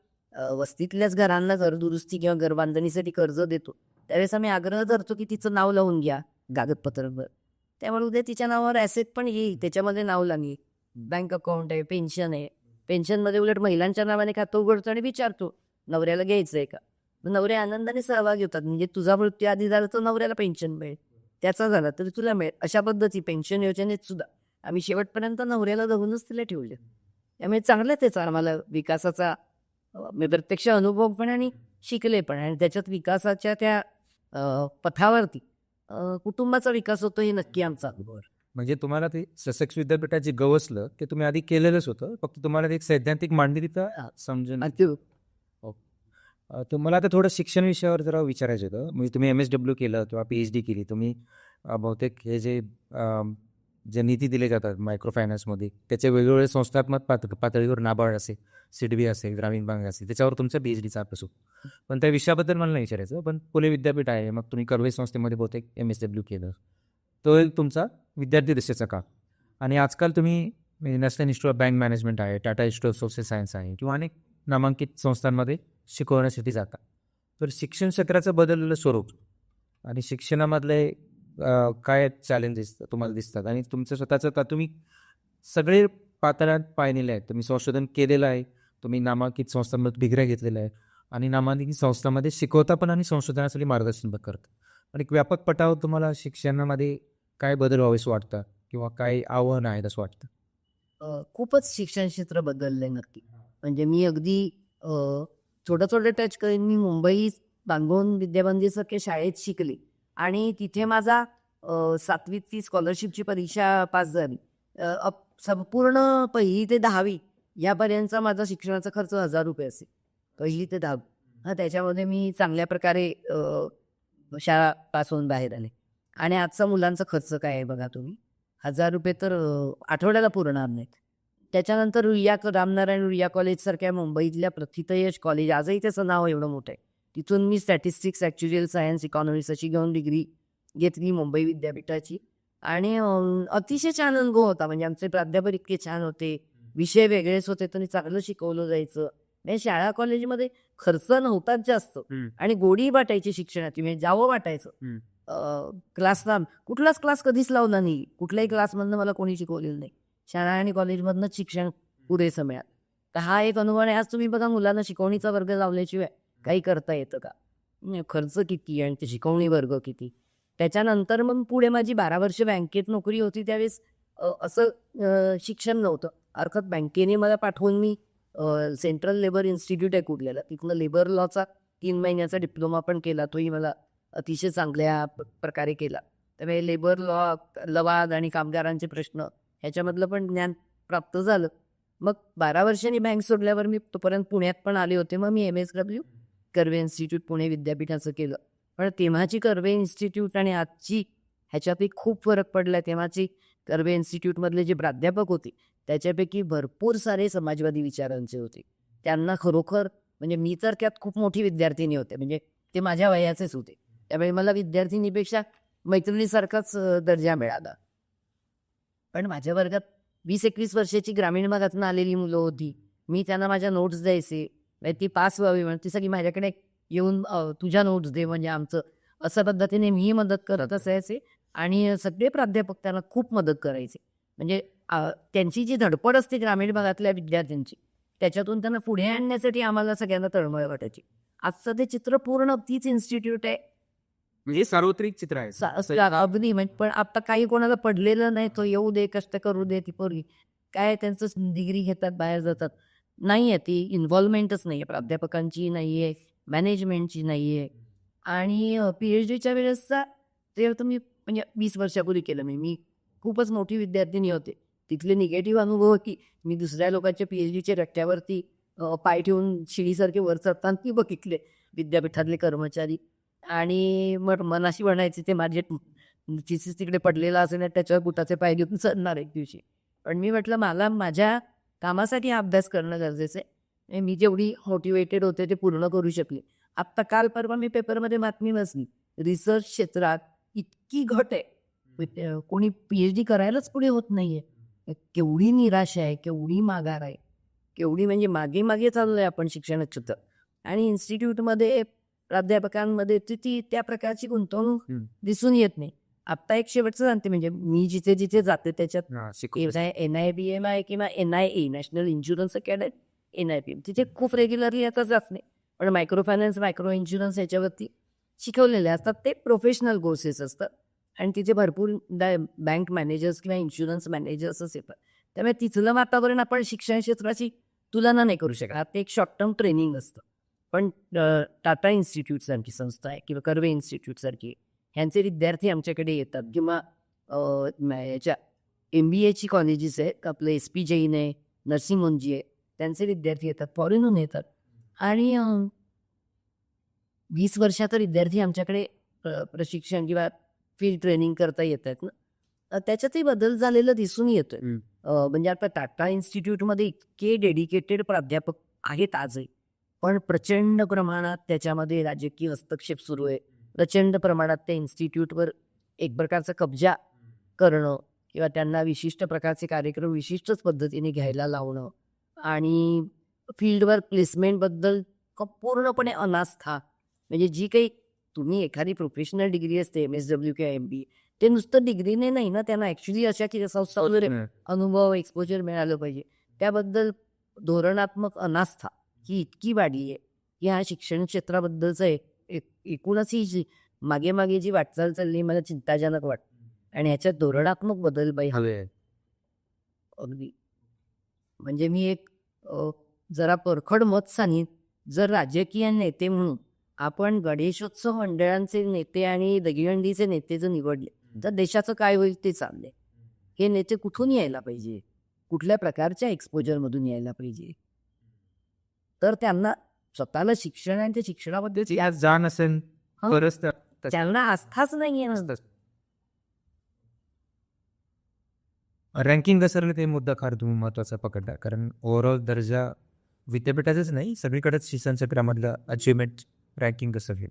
वस्तीतल्याच घरांना घर दुरुस्ती किंवा घर बांधणीसाठी कर्ज देतो त्यावेळेस आम्ही आग्रह धरतो की तिचं नाव लावून घ्या कागदपत्रांवर, त्यामुळे उद्या तिच्या नावावर ॲसेट पण येईल, त्याच्यामध्ये नाव लागेल. बँक अकाउंट आहे, पेन्शन आहे. पेन्शनमध्ये उलट महिलांच्या नावाने खातं उघडतो आणि विचारतो नवऱ्याला घ्यायचंय का? मग नवरे आनंदाने सहभागी होतात. म्हणजे तुझा मृत्यू आधी झाला तर नवऱ्याला पेन्शन मिळेल, त्याचा झाला तरी तुला मिळेल. अशा पद्धती पेन्शन योजनेत सुद्धा आम्ही शेवटपर्यंत नवऱ्याला धरूनच तिला ठेवले. त्यामुळे चांगलं त्याचा आम्हाला विकासाचा मी प्रत्यक्ष अनुभव पण आणि शिकले पण. आणि त्याच्यात विकासाच्या त्या पथावरती कुटुंबाचा विकास होतो हे नक्की आमचा अनुभव आहे. म्हणजे तुम्हाला ते ससेक्स विद्यापीठात जे गवसलं ते तुम्ही आधी केलेलंच होतं, फक्त तुम्हाला ते एक सैद्धांतिक मांडणी तिथं समजून. तुम्हाला आता थोडं शिक्षण विषयावर जरा विचारायचं होतं. म्हणजे तुम्ही MSW केलं किंवा PhD केली, तुम्ही बहुतेक हे जे निधी दिले जातात मायक्रो फायनान्समध्ये त्याचे वेगवेगळे संस्थात्मक पातळीवर नाबार्ड असेल, सिडबी असेल, ग्रामीण बँक असेल, त्याच्यावर तुमचा PhDचा अभ्यास होतो. पण त्या विषयाबद्दल मला नाही विचारायचं. पण पुणे विद्यापीठ आहे, मग तुम्ही कर्वे संस्थेमध्ये बहुतेक MSW केलं, तो एक तुमचा विद्यार्थी दशेचा काळ. आणि आजकाल तुम्ही National Institute of Bank Management आहे, Tata Institute of Social Science आहे किंवा अनेक नामांकित संस्थांमध्ये शिकवण्यासाठी जाता. तर शिक्षण क्षेत्राचं बदललेलं स्वरूप आणि शिक्षणामधले काय चॅलेंजेस तुम्हाला दिसतात आणि तुमचं स्वतःचं का तुम्ही सगळे पातळ्यात पाहिलेले आहेत. तुम्ही संशोधन केलेलं आहे, तुम्ही नामांकित संस्थांमध्ये डिग्र्या घेतलेल्या आहे आणि नामांकित संस्थांमध्ये शिकवता पण आणि संशोधनासाठी मार्गदर्शन पण करता. आणि एक व्यापक पटावर तुम्हाला शिक्षणामध्ये काय बदल व्हावेसं वाटतं किंवा काय आव्हानं आहेत असं वाटतं? खूपच शिक्षण क्षेत्र बदललंय नक्की. म्हणजे मी अगदी थोडं थोडं टच करेन. मी मुंबई बांगोन विद्यामंदिरसारख्या शाळेत शिकले आणि तिथे माझा 7वीची स्कॉलरशिपची परीक्षा पास झाली. संपूर्ण 1ली ते 10वी यापर्यंतचा माझा शिक्षणाचा खर्च 1000 रुपये असेल. 1ली ते 10वी. त्याच्यामध्ये मी चांगल्या प्रकारे शाळा पास होऊन बाहेर आले. आणि आजचा मुलांचा खर्च काय आहे बघा तुम्ही. 1000 रुपये तर आठवड्याला पुरणार नाहीत. त्याच्यानंतर रामनारायण रुईया कॉलेजसारख्या मुंबईतल्या प्रथितयश कॉलेज, आजही त्याचं नाव एवढं मोठं आहे. तिथून मी स्टॅटिस्टिक्स, ॲक्च्युअल सायन्स, इकॉनॉमिक्स अशी घेऊन डिग्री घेतली मुंबई विद्यापीठाची. आणि अतिशय छान अनुभव होता. म्हणजे आमचे प्राध्यापक इतके छान होते, विषय वेगळेच होते, तरी चांगलं शिकवलं जायचं. म्हणजे शाळा कॉलेजमध्ये खर्च नव्हताच जास्त आणि गोडी वाटायची शिक्षणाची. म्हणजे जावं वाटायचं. क्लासला कुठलाच क्लास कधीच लावला नाही. कुठल्याही क्लासमधनं मला कोणी शिकवलेलं नाही. शाळा आणि कॉलेजमधनंच शिक्षण पुरेसं मिळालं. तर हा एक अनुभव आहे. आज तुम्ही बघा मुलांना शिकवणीचा वर्ग लावल्याशिवाय काही करता येतं का? खर्च किती आणि ते शिकवणी वर्ग किती. त्याच्यानंतर मग पुढे माझी 12 वर्ष बँकेत नोकरी होती. त्यावेळेस असं शिक्षण नव्हतं. अर्थात बँकेने मला पाठवून मी सेंट्रल लेबर इन्स्टिट्यूट आहे कुठल्याला, तिथनं लेबर लॉचा 3 महिन्याचा डिप्लोमा पण केला. तोही मला अतिशय चांगल्या प्रकारे केला. त्यामुळे लेबर लॉ, लवाद आणि कामगारांचे प्रश्न ह्याच्यामधलं पण ज्ञान प्राप्त झालं. मग 12 वर्षांनी बँक सोडल्यावर मी तोपर्यंत पुण्यात पण आले होते. मग मी MSW कर्वे इन्स्टिट्यूट पुणे विद्यापीठाचं केलं. पण तेव्हाची कर्वे इन्स्टिट्यूट आणि आजची ह्याच्यातही खूप फरक पडला. तेव्हाची कर्वे इन्स्टिट्यूटमधले जे प्राध्यापक होते त्याच्यापैकी भरपूर सारे समाजवादी विचारांचे होते. त्यांना खरोखर म्हणजे मी तर त्यात खूप मोठी विद्यार्थिनी होते. म्हणजे ते माझ्या वयाचेच होते. त्यामुळे मला विद्यार्थिनीपेक्षा मैत्रिणीसारखाच दर्जा मिळाला. पण माझ्या वर्गात 20-21 वर्षाची ग्रामीण भागातून आलेली मुलं होती. मी त्यांना माझ्या नोट्स द्यायचे. ती पास व्हावी म्हणून ती सगळी माझ्याकडे येऊन तुझ्या नोट्स दे, म्हणजे आमचं असं पद्धतीने मी मदत करत असायचे. आणि सगळे प्राध्यापक त्यांना खूप मदत करायचे. म्हणजे त्यांची जी धडपड असते ग्रामीण भागातल्या विद्यार्थ्यांची, त्याच्यातून त्यांना पुढे आणण्यासाठी आम्हाला सगळ्यांना तळमळ वाटायची. आजचं ते चित्र पूर्ण तीच इन्स्टिट्यूट आहे. म्हणजे सार्वत्रिक चित्र आहे. अगदी. म्हणजे पण आता काही कोणाला पडलेलं नाही, तो येऊ दे, कष्ट करू दे, ती पोरगी काय त्यांचं डिग्री घेतात, बाहेर जातात. नाही आहे ती इन्व्हॉल्वमेंटच नाही आहे, प्राध्यापकांची नाही आहे, मॅनेजमेंटची नाही आहे. आणि PhDच्या वेळेसचा ते तुम्ही म्हणजे 20 वर्षापूर्वी केलं मी खूपच मोठी विद्यार्थिनी होते. तिथले निगेटिव्ह अनुभव की मी दुसऱ्या लोकांच्या PhDच्या रट्ट्यावरती पाय ठेवून शिडीसारखे वर चढताना ती बघितले विद्यापीठातले कर्मचारी. आणि मग मनाशी म्हणायचे ते माझे थिसीस तिकडे पडलेला असेल आणि त्याच्यावर बुटाचे पाय घेऊन चढणार एक दिवशी. पण मी म्हटलं मला माझ्या कामासाठी हा अभ्यास करणं गरजेचं आहे. मी जेवढी मोटिवेटेड होते ते पूर्ण करू शकले. आत्ता काल परवा मी पेपरमध्ये बातमी वाचली, रिसर्च क्षेत्रात इतकी घट आहे, कोणी PhD करायलाच पुढे होत नाहीये. केवढी निराशा आहे, केवढी माघार आहे, केवढी म्हणजे मागे मागे चाललोय आपण शिक्षण क्षेत्रात. आणि इन्स्टिट्यूटमध्ये प्राध्यापकांमध्ये ती त्या प्रकारची गुंतवणूक दिसून येत नाही. आत्ता एक शेवटचं सांगते, म्हणजे मी जिथे जिथे जाते त्याच्यात शिकू NIBMI किंवा NIA national insurance academy, NIBM तिथे खूप रेग्युलरली आता जात नाही, पण मायक्रो फायनान्स, मायक्रो इन्शुरन्स याच्यावरती शिकवलेले असतात. ते प्रोफेशनल कोर्सेस असतात आणि तिथे भरपूर बँक मॅनेजर्स किंवा इन्शुरन्स मॅनेजर्सच येतात. त्यामुळे तिथलं वातावरण आपण शिक्षण क्षेत्राची तुलना नाही करू शकत. ते एक शॉर्ट टर्म ट्रेनिंग असतं. पण टाटा इन्स्टिट्यूट सारखी संस्था आहे किंवा कर्वे इन्स्टिट्यूट सारखी, ह्यांचे विद्यार्थी आमच्याकडे येतात किंवा याच्या MBAची कॉलेजेस आहेत, आपलं SP जैन आहे, नर्सिंग होमची आहे, त्यांचे विद्यार्थी येतात, फॉरेनहून येतात. आणि 20 वर्षाचा विद्यार्थी आमच्याकडे प्रशिक्षण किंवा फील्ड ट्रेनिंग करता येतात ना, त्याच्यातही बदल झालेला दिसून येतोय. म्हणजे आता टाटा इन्स्टिट्यूटमध्ये इतके डेडिकेटेड प्राध्यापक आहेत आजही, पण प्रचंड प्रमाणात त्याच्यामध्ये राजकीय हस्तक्षेप सुरू आहे. प्रचंड प्रमाणात त्या इन्स्टिट्यूटवर एक प्रकारचा कब्जा करणं किंवा त्यांना विशिष्ट प्रकारचे कार्यक्रम विशिष्टच पद्धतीने घ्यायला लावणं आणि फील्डवर प्लेसमेंटबद्दल पूर्णपणे अनास्था. म्हणजे जी काही तुम्ही एखादी प्रोफेशनल डिग्री असते MSW किंवा MBA, ते नुसतं डिग्रीने नाही ना, त्यांना ॲक्च्युली अशा की संस्थांवर अनुभव, एक्सपोजर मिळालं पाहिजे. त्याबद्दल धोरणात्मक अनास्था ही इतकी वाढली आहे की ह्या शिक्षण क्षेत्राबद्दलचं एकूणच ही जी मागे मागे जी वाटचाल चालली मला चिंताजनक वाटतं. आणि ह्याच्यात धोरणात्मक बदल हवे आहेत अगदी. म्हणजे मी एक जरा परखड मत सांगेन, जर राजकीय नेते म्हणून आपण गणेशोत्सव मंडळांचे नेते आणि दहीहंडीचे नेते जर निवडले तर देशाचं काय होईल ते चाललंय. हे नेते कुठून यायला पाहिजे, कुठल्या प्रकारच्या एक्सपोजरमधून यायला पाहिजे, तर त्यांना स्वतःला शिक्षण आणि त्या शिक्षणाबद्दल आज जाण असेल तरच त्यांना आस्थाच नाहीये ना. रँकिंग घसरलं ते मुद्दा फार तुम्ही महत्त्वाचा पकडला, कारण ओव्हरऑल दर्जा विद्यापीठाचंच नाही सगळीकडेच शिक्षण क्षेत्रामधलं अचिव्हमेंट रँकिंग घसरली.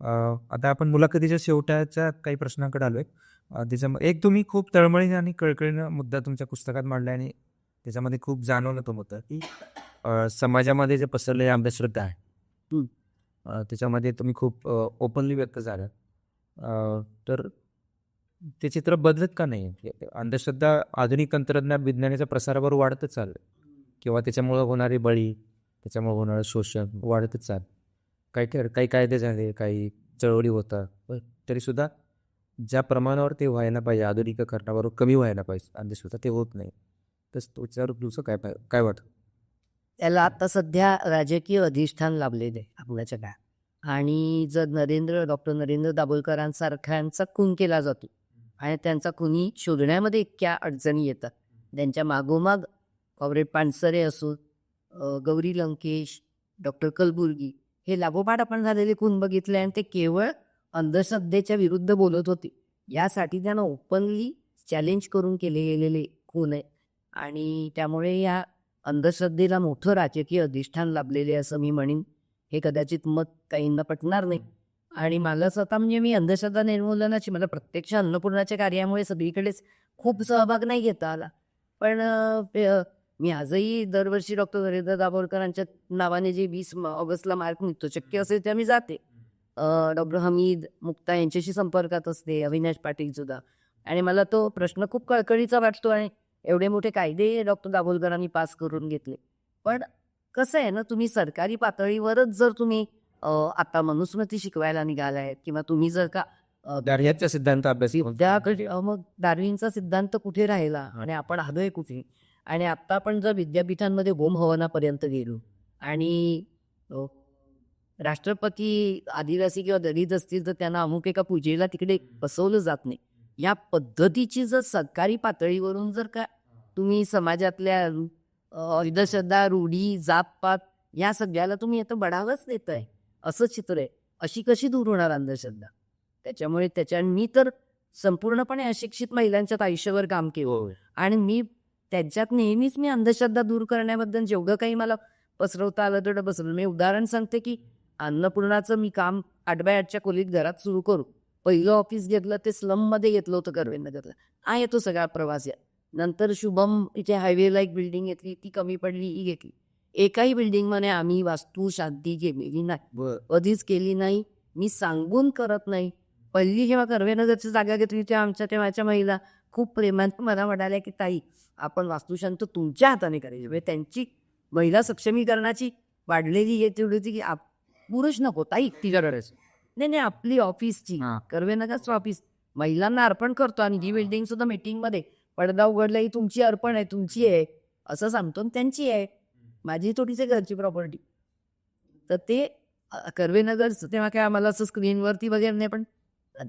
आता आपण मुलाखतीच्या शेवटाच्या काही प्रश्नांकडे आलो आहे. त्याच्यामध्ये एक तुम्ही खूप तळमळीने आणि कळकळीनं मुद्दा तुमच्या पुस्तकात मांडला आणि त्याच्यामध्ये खूप जाणवलं तो मुद्दा की समाजामध्ये जे पसरलेली अंधश्रद्धा आहे त्याच्यामध्ये तुम्ही खूप ओपनली व्यक्त झाला. तर ते चित्र बदलत का नाही? अंधश्रद्धा आधुनिक तंत्रज्ञान विज्ञानाच्या प्रसारावर वाढतच चाललं किंवा त्याच्यामुळं होणारे बळी, त्याच्यामुळे होणारं शोषण वाढतच चाललं. काही कायदे झाले, काही चळवळी होतात, पण तरीसुद्धा ज्या प्रमाणावर ते व्हायला पाहिजे आधुनिकीकरणाबरोबर कमी व्हायला पाहिजे अंधश्रद्धा, ते होत नाही. तर त्याच्यावर तुझं काय वाटतं? त्याला आता सध्या राजकीय अधिष्ठान लाभलेलं आहे आपल्याच्या काय. आणि जर डॉक्टर नरेंद्र दाभोलकरांसारख्यांचा खून केला जातो आणि त्यांचा खुनी शोधण्यामध्ये इतक्या अडचणी येतात, त्यांच्या मागोमाग कॉम्रेड पानसरे असो, गौरी लंकेश, डॉक्टर कलबुर्गी, हे लागोपाठ आपण झालेले खून बघितले आणि ते केवळ अंधश्रद्धेच्या विरुद्ध बोलत होते यासाठी त्यांना ओपनली चॅलेंज करून केले गेलेले खून आहे. आणि त्यामुळे या अंधश्रद्धेला मोठं राजकीय अधिष्ठान लाभलेले असं मी म्हणेन. हे कदाचित मत काहींना पटणार नाही. आणि मला स्वतः म्हणजे मी अंधश्रद्धा निर्मूलनाची मला प्रत्यक्ष अन्नपूर्णाच्या कार्यामुळे सगळीकडेच खूप सहभाग नाही घेता आला, पण मी आजही दरवर्षी डॉक्टर नरेंद्र दाभोलकरांच्या नावाने जे 20 ऑगस्टला मार्क निघतो, शक्य असेल त्या मी जाते. डॉक्टर हमीद मुक्ता यांच्याशी संपर्कात असते, अविनाश पाटील सुद्धा. आणि मला तो प्रश्न खूप कळकळीचा वाटतो. आणि एवढे मोठे कायदे डॉक्टर दाभोलकरांनी पास करून घेतले. पण कसं आहे ना, तुम्ही सरकारी पातळीवरच जर तुम्ही आता मनुस्मृती शिकवायला निघालाय किंवा तुम्ही जर का डार्विनचा सिद्धांत अभ्यास त्याकडे मग डार्विनचा सिद्धांत कुठे राहिला आणि आपण आलोय कुठे? आणि आत्ता आपण जर विद्यापीठांमध्ये होम हवनापर्यंत गेलो आणि राष्ट्रपती आदिवासी किंवा दलित असतील तर त्यांना अमुक एका पूजेला तिकडे बसवलं जात नाही, या पद्धतीची जर सरकारी पातळीवरून जर का तुम्ही समाजातल्या अंधश्रद्धा, रूढी, जातपात या सगळ्याला तुम्ही आता बढावाच देताय, असं चित्र आहे. अशी कशी दूर होणार अंधश्रद्धा? त्याच्यामुळे मी तर संपूर्णपणे अशिक्षित महिलांच्यात आयुष्यभर काम केलं आणि मी त्यांच्यात नेहमीच अंधश्रद्धा दूर करण्याबद्दल जेवढं काही मला पसरवता आलं तेवढं पसरवलं. मी उदाहरण सांगते की अन्नपूर्णाचं मी काम 8x8च्या खोलीत घरात सुरू करू. पहिलं ऑफिस घेतलं ते स्लममध्ये घेतलं होतं कर्वेनगरला. येतो सगळा प्रवास. नंतर शुभम इथे हायवेला एक बिल्डिंग घेतली, ती कमी पडली, ही घेतली. एकाही बिल्डिंगमध्ये आम्ही वास्तू शांती केलेली नाही, कधीच केली नाही. मी सांगून करत नाही, पहिली जेव्हा कर्वेनगरची जागा घेतली तेव्हा आमच्या तेव्हाच्या महिला खूप प्रेमाने मला म्हणाल्या की ताई आपण वास्तुशांत तुमच्या हाताने करायची. म्हणजे त्यांची महिला सक्षमीकरणाची वाढलेली हे तेवढी होती की पुरुष नको ताई तिच्याकडेच. नाही नाही, आपली ऑफिसची कर्वेनगरचं ऑफिस महिलांना अर्पण करतो आणि ही बिल्डिंग सुद्धा मीटिंगमध्ये पडदा उघडला ही तुमची अर्पण आहे, तुमची आहे असं सांगतो आणि त्यांची आहे, माझी थोडीशी घरची प्रॉपर्टी. तर ते कर्वेनगरचं तेव्हा काय आम्हाला असं स्क्रीनवरती वगैरे नाही, पण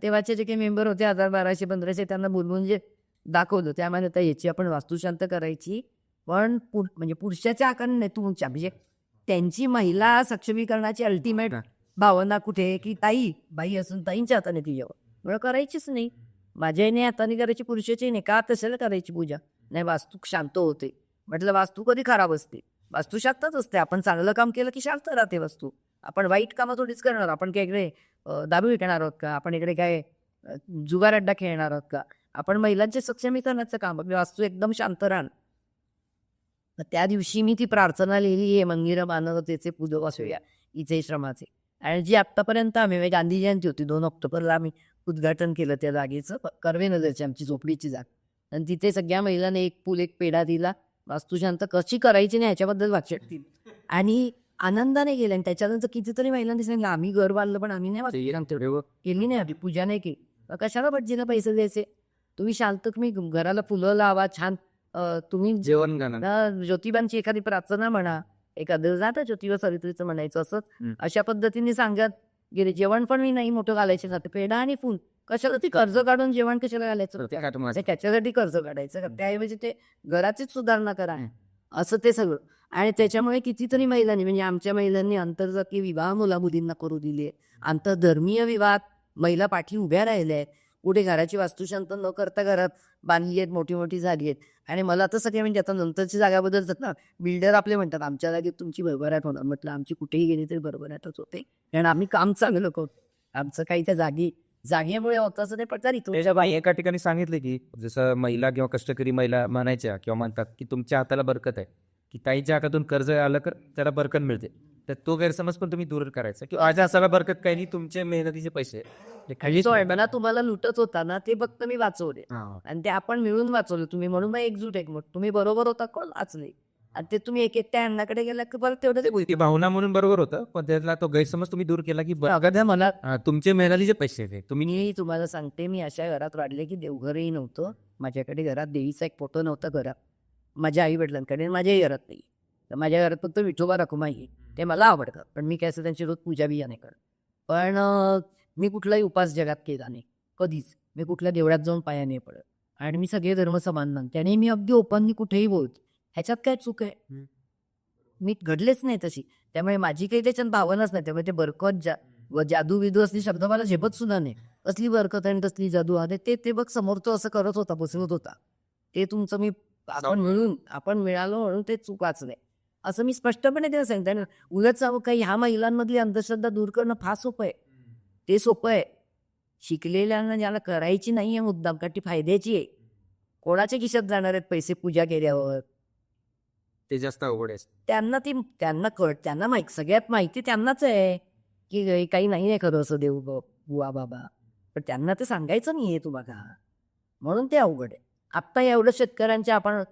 तेव्हाचे जे काही मेंबर होते 1200-1500 त्यांना बोलवून जे दाखवलं त्यामध्ये आता याची आपण वास्तुशांत करायची, पण म्हणजे पुरुषाच्या आकाराने नाही, तुमच्या म्हणजे त्यांची महिला सक्षमीकरणाची अल्टिमेट भावना कुठे की ताई बाई असून ताईंच्या हाताने ती जेवण मला करायचीच नाही, माझ्याने हाताने करायची, पुरुषाची नाही. का तशाला करायची पूजा? नाही, वास्तू शांत होते. म्हटलं वास्तू कधी खराब असते? वास्तू शांतच असते. आपण चांगलं काम केलं की शांत राहते वास्तू. आपण वाईट कामं थोडीच करणार. आपण काय इकडे दारू विकणार आहोत का? आपण इकडे काय जुगार अड्डा खेळणार आहोत का? आपण महिलांचे सक्षमीकरणाचं काम, वास्तू एकदम शांत राहणार. त्या दिवशी मी ती प्रार्थना लिहिली आहे, मंदिर मानवतेचे पूजक असूया इथे श्रमाचे. आणि जी आत्तापर्यंत आम्ही गांधी जयंती होती 2 ऑक्टोबरला आम्ही उद्घाटन केलं त्या जागेचं, कर्वेनगरची आमची झोपडीची जागा. आणि तिथे सगळ्या महिलांनी एक फुल एक पेढा दिला, वास्तुशांत कशी करायची नाही ह्याच्याबद्दल वाचन दिली आणि आनंदाने गेले. आणि त्याच्यानंतर कितीतरी महिलांनी सांगितलं आम्ही घर बांधलं पण आम्ही नाही केली नाही, आधी पूजा नाही केली. कशाला भटजीला पैसे द्यायचे? तुम्ही शांत, तुम्ही घराला फुलं लावा, छान तुम्ही जेवण ज्योतिबांची एखादी प्रार्थना म्हणा, एखादं जातं ज्योतिबा सवित्रीचं म्हणायचं असं, अशा पद्धतीने सांगत गेले. जेवण पण मी नाही मोठं घालायचे जाते, पेढा आणि फुल. कशाला ती कर्ज काढून जेवण कशाला घालायचं? त्याच्यासाठी कर्ज काढायचं, त्याऐवजी ते घराचीच सुधारणा करा असं ते सगळं. आणि त्याच्यामुळे कितीतरी महिलांनी, म्हणजे आमच्या महिलांनी आंतरजातीय विवाह मुला मुलींना करू दिले, आंतरधर्मीय विवाहात महिला पाठी उभ्या राहिल्या आहेत. कुठे घराची वास्तुशांत न करता घरात बांधली आहेत, मोठी मोठी झाली आहेत. आणि मला तर सगळे म्हणजे आता नंतरची जागा बदलतात ना, बिल्डर आपले म्हणतात आमच्या जागेत तुमची भरभराट होणार. म्हटलं आमची कुठेही गेली तरी भरभराटच होते, कारण आम्ही काम चांगलं करतो. आमचं काही त्या जागेमुळे होतं असं नाही, पण तरी त्याच्या बाई एका ठिकाणी सांगितले की जसं महिला किंवा कष्टकरी महिला म्हणायच्या किंवा म्हणतात की तुमच्या हाताला बरकत आहे, की ताईच्या हातातून कर्ज आलं तर त्याला बरकत मिळते. तर तो गैरसमज पण तुम्ही दूर करायचा की माझ्या हाताला बरकत काही नाही, तुमचे मेहनतीचे पैसे मला तुम्हाला लुटत होता ना, ते फक्त मी वाचवले आणि ते आपण मिळून वाचवले. तुम्ही म्हणून मग एकजूट एकमत, तुम्ही बरोबर होता कोण वाचले, आणि ते तुम्ही एक त्या अण्णाकडे गेला की परत तेवढं ती भावना म्हणून बरोबर होतं, पण त्यातला तो गैरसमज तुम्ही दूर केला की मला. तुमचे मेहनतीचे पैसे आहेत तुम्ही. मी तुम्हाला सांगते, मी अशा घरात वाढले की देवघरही नव्हतं माझ्याकडे, घरात देवीचा एक फोटो नव्हता घरात, माझ्या आई वडिलांकडे, माझ्याही घरात नाही. तर माझ्या घरात फक्त विठोबा रखुमाई आहे, ते मला आवडतात, पण मी काय असं त्यांची रोज पूजा बिया नाही करत. पण मी कुठलाही उपास जगात केला नाही कधीच. मी कुठल्या देवळात जाऊन पाया नाही पडत, आणि मी सगळे धर्म समान मानते, आणि मी अगदी ओपनली कुठेही बोलते. ह्याच्यात काय चूक आहे? मी घडलेच नाही तशी, त्यामुळे माझी काही त्याच्यात भावनाच नाही. त्यामुळे ते बरकत व जादू विदू असली शब्द मला झेपत सुद्धा नाही. कसली बरकत आणि कसली जादू आहे ते बघ समोर तो असं करत होता, बसवत होता, ते तुमचं मी आपण मिळालो म्हणून ते चुकाच नाही असं मी स्पष्टपणे त्याला सांगते. ना उलट सांगू काही, ह्या महिलांमधली अंधश्रद्धा दूर करणं फार सोपं आहे. ते सोपं आहे. शिकलेल्यांना ज्याला करायची नाही आहे मुद्दाम, कारण ती फायद्याची आहे. कोणाच्या खिशात जाणार आहेत पैसे पूजा केल्यावर? ते जास्त अवघड आहे. त्यांना सगळ्यात माहिती त्यांनाच आहे की काही नाही आहे खरं असं देव बुवा बाबा, पण त्यांना ते सांगायचं नाही आहे तुम्हाला, म्हणून ते अवघड आहे. आत्ता एवढं शेतकऱ्यांच्या आपण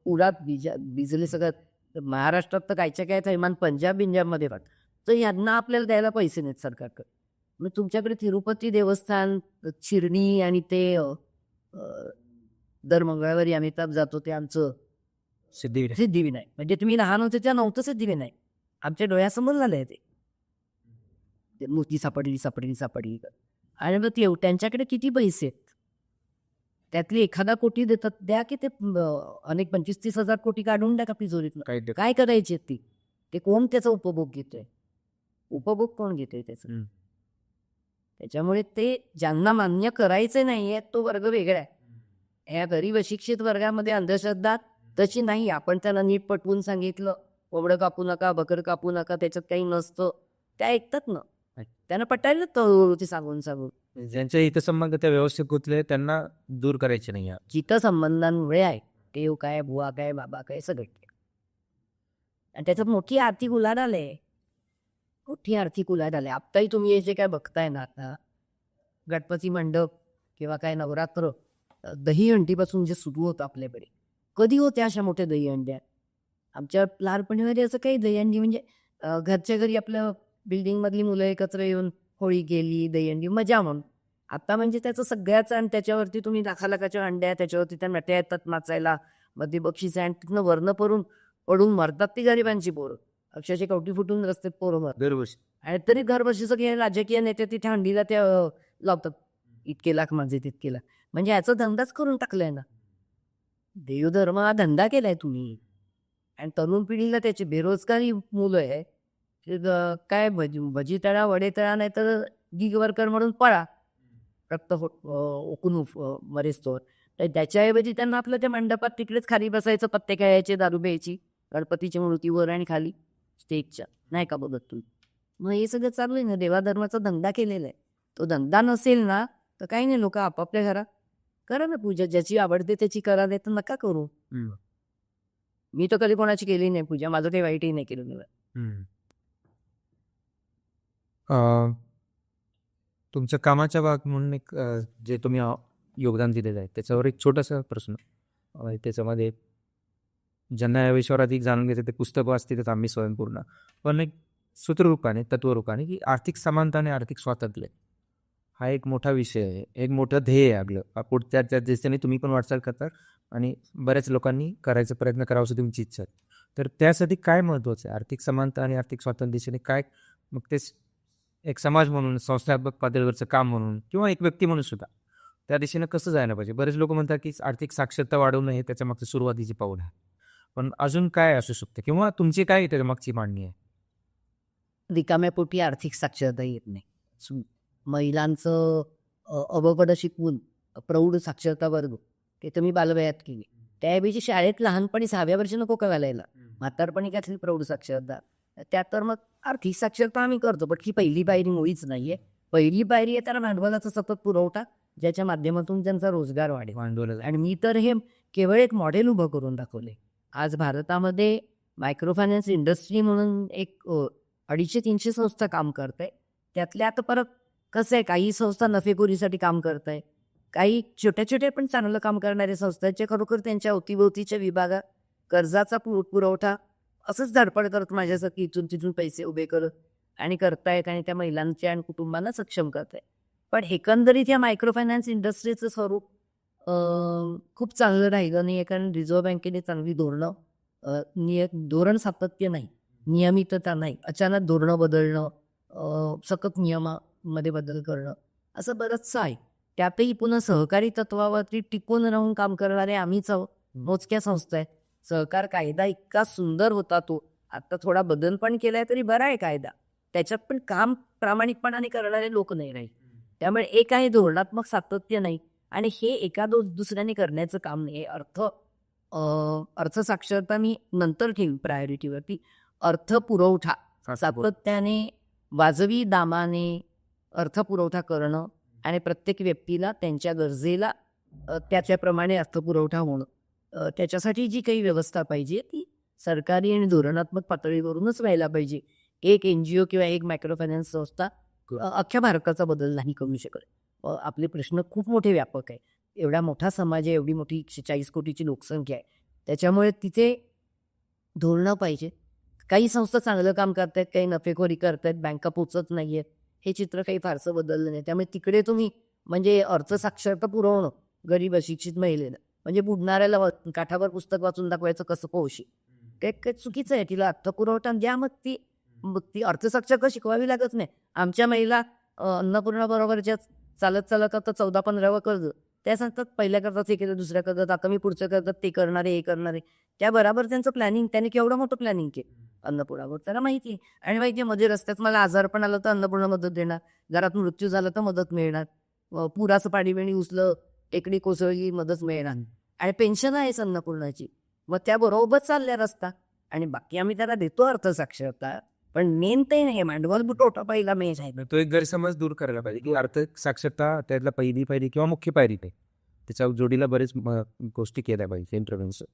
उरात भिजले सगळं महाराष्ट्रात, तर कायच्या काय थैमान पंजाबमध्ये वाट, तर यांना आपल्याला द्यायला पैसे नाहीत सरकारकडे. मग तुमच्याकडे तिरुपती देवस्थान, शिर्डी, आणि ते दर मंगळवारी अमिताभ जातो ते आमचं सिद्धिविनायक, म्हणजे तुम्ही लहान होते त्या नव्हतं सिद्धिविनायक, आमच्या डोळ्यासमोर झालंय ते मूर्ती सापडली. आणि मग त्यांच्याकडे किती पैसे आहेत, त्यातली एखादा कोटी देतात, द्या की ते अनेक 25-30 हजार कोटी काढून द्या का तिजोरीतनं. काय करायचे ती? ते कोण त्याचा उपभोग घेतोय? उपभोग कोण घेतोय त्याचा? त्याच्यामुळे ते ज्यांना मान्य करायचे नाहीये तो वर्ग वेगळा आहे. ह्या गरीब अशिक्षित वर्गामध्ये अंधश्रद्धा तशी नाही. आपण त्यांना नीट पटवून सांगितलं, कोंबडं कापू नका, बकर कापू नका, त्याच्यात काही नसतं, त्या ऐकतात ना. त्यांना पटायला ते सांगून ज्यांच्या हितसंबंध त्या व्यवस्थित गुंतले त्यांना दूर करायचे नाही. जिथं संबंधांमुळे आहे, देव काय, बुवा काय, बाबा काय, सगळं. आणि त्याच्यात मोठी आर्थिक उलाढाल आहे, मोठी आर्थिक उलाढाल आहे. आत्ताही तुम्ही हे जे काय बघताय ना, आता गणपती मंडप किंवा काय नवरात्र दहीहंडीपासून जे सुरू होतं आपल्याकडे. कधी होत्या अशा मोठ्या दहीहंड्या? आमच्या लहानपणीमध्ये असं काही दहीहंडी म्हणजे घरच्या घरी आपलं बिल्डिंगमधली मुलं एकत्र येऊन होळी केली, दहीहंडी मजा म्हणून. आता म्हणजे त्याचं सगळ्याचं आणि त्याच्यावरती तुम्ही लाखा-लाखाच्या हंड्या, त्याच्यावरती त्या नट्या येतात नाचायला, मध्ये बक्षीस आहे आणि तिथनं वरनं पडून मरतात ती गरिबांची पोरं. अक्षरशः कवटी फुटून रस्त्यात पोरं मरतात. दरवर्षी आणि तरी दरवर्षी सगळे राजकीय नेते तिथे हंडीला त्या लावतात. इतके लाख माझे तितके लाख. म्हणजे याचा धंदाच करून टाकलाय ना. देवधर्म हा धंदा केलाय तुम्ही. आणि तरुण पिढीला त्याची बेरोजगारी मुलं आहे. ते काय भजी तळा, वडे तळा नाही तर गिग वर्कर म्हणून पळा. रक्त ओकून मरेस्तोवर. तर त्याच्याऐवजी त्यांना आपलं त्या मंडपात तिकडेच खाली बसायचं, पत्ते खेळायचे, दारू प्यायची, गणपतीच्या मूर्तीवर आणि खाली स्टेजच्या. नाही का बघत तुम्ही? मग हे सगळं चालू आहे ना, देवाधर्माचा धंदा केलेला आहे. तो धंदा नसेल ना तर काही नाही, लोक आपापल्या घरात करा ना पूजा. ज्याची आवडते त्याची करा, नाही तर नका करू. मी तर कधी कोणाची केली नाही पूजा. माझं काही वाईटही नाही केलं मी. तुमच्या कामाच्या भाग म्हणून एक जे तुम्ही योगदान दिलेलं आहे त्याच्यावर एक छोटासा प्रश्न. त्याच्यामध्ये ज्यांना याविषयावर अधिक जाणून घ्यायचं ते पुस्तक वाचतीलच आम्ही स्वयंपूर्ण, पण एक सूत्ररूपाने तत्वरूपाने की आर्थिक समानता आणि आर्थिक स्वातंत्र्य हा एक मोठा विषय आहे, एक मोठं ध्येय आहे आपलं. पुढच्या त्या दिशेने तुम्ही पण वाटचाल करता आणि बऱ्याच लोकांनी करायचा प्रयत्न करावा असं तुमची इच्छा आहे. तर त्यासाठी काय महत्त्वाचं आहे? आर्थिक समानता आणि आर्थिक स्वातंत्र्य दिशेने काय, मग ते एक समाज म्हणून, संस्थात्मक पातळीवरचं काम म्हणून किंवा एक व्यक्ती म्हणून सुद्धा त्या दिशेनं कसं जायला पाहिजे? बरेच लोक म्हणतात की आर्थिक साक्षरता वाढवणं हे त्याच्या मागचं सुरुवातीची पाऊल आहे, पण अजून काय असू शकते किंवा तुमची काय त्याच्या मागची मांडणी आहे? रिकाम्या पोटी आर्थिक साक्षरता येत नाही. महिलांचं अबगड शिकवून प्रौढ साक्षरता वर्ग ते तर मी बालवयात केली. त्याऐवजी शाळेत लहानपणी 6व्या वर्षी नको का घालायला? म्हातारपणी घातली प्रौढ साक्षरता. त्यात तर मग आर्थिक साक्षरता आम्ही करतो, पण ही पहिली पायरी मुळीच नाहीये. पहिली पायरी आहे त्याला भांडवलाचा सतत पुरवठा, ज्याच्या माध्यमातून त्यांचा रोजगार वाढेल. भांडवल आणि मी तर हे केवळ एक मॉडेल उभं करून दाखवले. आज भारतामध्ये मायक्रो फायनान्स इंडस्ट्री म्हणून एक 250-300 संस्था काम करते. त्यातल्या आता परत कसं आहे, काही संस्था नफेखोरीसाठी काम करत आहे, काही छोट्या छोट्या पण चांगलं काम करणाऱ्या संस्थांचे खरोखर त्यांच्या अवतीभोवतीच्या विभागात कर्जाचा पुरवठा असंच धडपड करत माझ्यासाठी इथून तिथून पैसे उभे करत आणि करतायत आणि त्या महिलांच्या आणि कुटुंबांना सक्षम करतायत. पण एकंदरीत या मायक्रो फायनान्स इंडस्ट्रीचं स्वरूप खूप चांगलं राहिलं नाही आहे, कारण रिझर्व्ह बँकेने चांगली धोरण सातत्य नाही, नियमितता नाही, अचानक धोरणं बदलणं, सतत नियमामध्ये बदल करणं, असं बरंचसं आहे. त्यातही पुन्हा सहकारी तत्वावरती टिकून राहून काम करणारे आम्हीच आहोत. मोजक्या संस्था आहेत. सहकार कायदा इतका सुंदर होता तो, आता थोडा बदल पण केलाय तरी बरा आहे कायदा. त्याच्यात पण काम प्रामाणिकपणाने करणारे लोक नाही राहील. त्यामुळे एक आहे धोरणात्मक सातत्य नाही आणि हे एका दुसऱ्याने करण्याचं काम नाही. अर्थसाक्षरता मी नंतर ठेवीन प्रायोरिटीवरती. अर्थपुरवठा सातत्याने वाजवी दामाने अर्थपुरवठा करणं आणि प्रत्येक व्यक्तीला त्यांच्या गरजेला त्याच्याप्रमाणे अर्थपुरवठा होणं, त्याच्यासाठी जी काही व्यवस्था पाहिजे ती सरकारी आणि धोरणात्मक पातळीवरूनच व्हायला पाहिजे. एक NGO किंवा एक मायक्रो फायनान्स संस्था अख्ख्या भारताचा बदल नाही करू शकत. आपले प्रश्न खूप मोठे व्यापक आहे. एवढा मोठा समाज आहे, एवढी मोठी 140 कोटीची लोकसंख्या आहे. त्याच्यामुळे तिथे धोरणं पाहिजे. काही संस्था चांगलं काम करतायत, काही नफेखोरी करतायत, बँका पोचत नाही आहेत, हे चित्र काही फारसं बदललं नाही. त्यामुळे तिकडे तुम्ही म्हणजे अर्थसाक्षरता पुरवणं गरीब अशिक्षित महिलेला, म्हणजे बुडणाऱ्याला काठावर पुस्तक वाचून दाखवायचं कसं पोहशी, काही चुकीचं आहे. तिला अर्थपुरवठा द्या, मग ती अर्थसाक्षरता शिकवावी लागत नाही. आमच्या महिला अन्नपूर्णा बरोबरच्या चालत आता 14-15 कर्ज त्या सांगतात, पहिल्या कर्जात हे केलं, दुसऱ्या कर्जात आता मी पुढच्या कर्जात ते करणारे, हे करणारे. त्याबरोबर त्यांचं प्लॅनिंग, त्याने केवढं मोठं प्लॅनिंग केलं अन्नपूर्णावर, त्याला माहिती आहे. आणि माहिती मध्ये रस्त्यात मला आजारपण आलं तर अन्नपूर्णा मदत देणार, घरात मृत्यू झाला तर मदत मिळणार, पुराचं पाणी बिणी उचलं, टेकडी कोसळली, मदत मिळणार. आणि पेन्शन आहेच अन्नपूर्णाची, मग त्याबरोबर चालल्या रस्ता. आणि बाकी आम्ही त्याला देतो अर्थसाक्षरता, पण मेन ते नाही, भांडवल पुरवठा पहिला मेन आहे. तो एक गैरसमज दूर करायला पाहिजे की आर्थिक साक्षरता त्यातला पहिली पायरी किंवा मुख्य पायरी आहे. त्याच्या जोडीला बरेच गोष्टी केल्या पाहिजे इंटरव्ह्यूचं.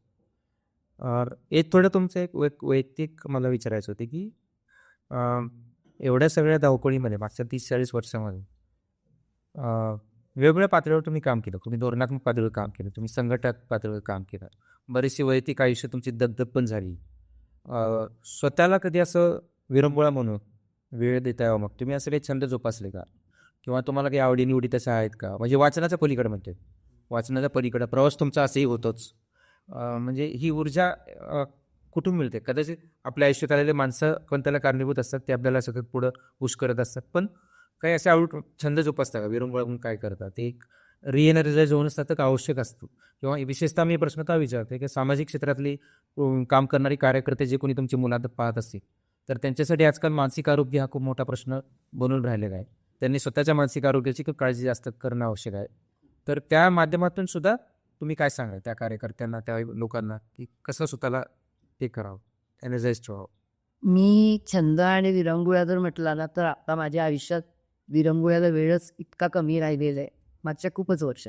एक थोडं तुमचं एक वैयक्तिक मला विचारायचं होते की एवढ्या सगळ्या धावपळीमध्ये मागच्या 30-40 वर्षामध्ये वेगवेगळ्या पातळीवर तुम्ही काम केलं. तुम्ही धोरणात्मक पातळीवर काम केलं, तुम्ही संघटनात्मक पातळीवर काम केलं. बरीचशी वैयक्तिक आयुष्य तुमची दगदग पण झाली. स्वतःला कधी असं विरंगुळा म्हणून वेळ देता यावा, मग तुम्ही असं काही छंद जोपासले का? किंवा तुम्हाला काही आवडी-निवडी तशा आहेत का? म्हणजे वाचनाच्या पलीकडे म्हणते. वाचनाच्या पलीकडे प्रवास तुमचा असंही होतोच. म्हणजे ही ऊर्जा कुठून मिळते? कदाचित आपल्या आयुष्यात आलेले माणसं पण त्याला कारणीभूत असतात. ते आपल्याला सतत पुढं पुश करत असतात. पण काही असे छंद जोपासता का? विरंगुळा म्हणून काय करतात? ते एक रिएनर्जाइज होणं सतत आवश्यक असतं. किंवा विशेषतः मी प्रश्न का विचारते की सामाजिक क्षेत्रातली काम करणारी कार्यकर्ते जे कोणी तुमची मुलाखत पाहत असतील, तर त्यांच्यासाठी आजकाल मानसिक आरोग्य हा खूप मोठा प्रश्न बनून राहिलेला आहे. त्यांनी स्वतःच्या मानसिक आरोग्याची खूप काळजी जास्त करणं आवश्यक आहे. तर त्या माध्यमातून सुद्धा तुम्ही काय सांगाल त्या कार्यकर्त्यांना, त्या लोकांना, की कसं स्वतःला हे करावं, एनर्जाइज ठेवावं? मी छंद आणि विरंगुळा जर म्हटला ना, तर आता माझ्या आयुष्यात विरंगुळ्याला वेळच इतका कमी राहिलेला आहे, मागच्या खूपच वर्ष.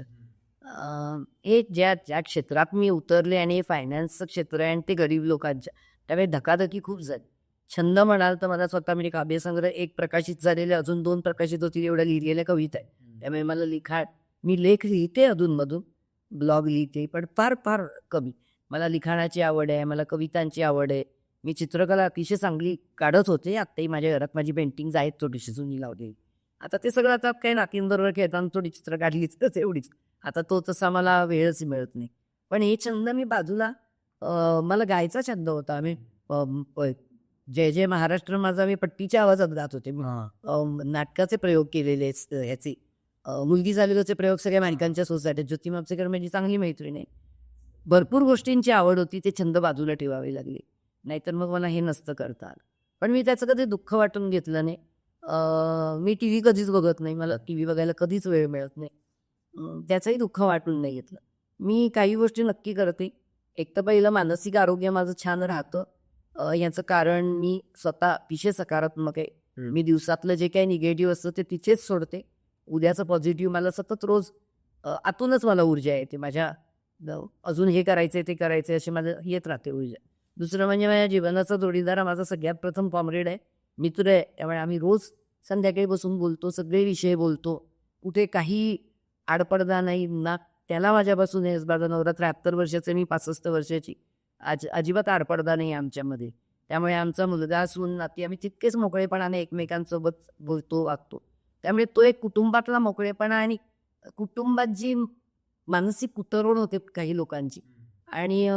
हे ज्या ज्या क्षेत्रात मी उतरले आणि हे फायनान्सचं क्षेत्र आहे आणि ते गरीब लोकांच्या, त्यावेळी धकाधकी खूप झाली. छंद म्हणाल तर मला स्वतः म्हणजे काव्यसंग्रह एक प्रकाशित झालेले, अजून 2 प्रकाशित होतील एवढ्या लिहिलेल्या कविता आहे. त्यामुळे मला मी लेख लिहिते अधूनमधून, ब्लॉग लिहिते, पण फार फार कमी. मला लिखाणाची आवड आहे, मला कवितांची आवड आहे. मी चित्रकला अतिशय चांगली काढत होते. आत्ताही माझ्या घरात माझी पेंटिंग्ज आहेत छोटीशी जुनी लावलेली. आता ते सगळं आता काही नातींबरोबर खेळताना थोडी चित्र काढलीच तर एवढीच. आता तो तसा मला वेळच मिळत नाही. पण हे छंद मी बाजूला मला गायचा छंद होता. आम्ही जय जय महाराष्ट्र माझा मी पट्टीच्या आवाजात गात होते. नाटकाचे प्रयोग केलेले ह्याचे मुलगी झालेलोचे प्रयोग सगळ्या मालिकांच्या सोसायटीत. ज्योती मापसेकर माझी चांगली मैत्रीण आहे. भरपूर गोष्टींची आवड होती. ते छंद बाजूला ठेवावे लागले. नाहीतर मग मला हे नसतं करता आलं. पण मी त्याचं कधी दुःख वाटून घेतलं नाही. मी टी व्ही कधीच बघत नाही. मला टी व्ही बघायला कधीच वेळ मिळत नाही. त्याचंही दुःख वाटून नाही घेतलं. मी काही गोष्टी नक्की करते. एक तर पहिलं मानसिक आरोग्य माझं छान राहतं. याचं कारण मी स्वतः अतिशय सकारात्मक आहे. मी दिवसातलं जे काही निगेटिव्ह असतं ते तिथेच सोडते. उद्याचं पॉझिटिव्ह मला सतत रोज आतूनच मला ऊर्जा येते. माझ्या अजून हे करायचंय ते करायचंय अशी माझं येत राहते ऊर्जा. दुसरं म्हणजे माझ्या जीवनाचा जोडीदार हा माझा सगळ्यात प्रथम कॉम्रेड आहे, मित्र आहे. त्यामुळे आम्ही रोज संध्याकाळी बसून बोलतो, सगळे विषय बोलतो. कुठे काही आडपडदा नाही ना. त्याला माझ्यापासून आहे. माझा नवरा 73 वर्षाचा, मी 65 वर्षाची. अजिबात आडपडदा नाही आमच्यामध्ये. त्यामुळे आमचा मुलगा, सून, नाती आम्ही तितकेच मोकळेपणाने एकमेकांसोबत बोलतो, वागतो. त्यामुळे तो एक कुटुंबातला मोकळेपणा आणि कुटुंबात जी मानसिक उतरवण होते काही लोकांची आणि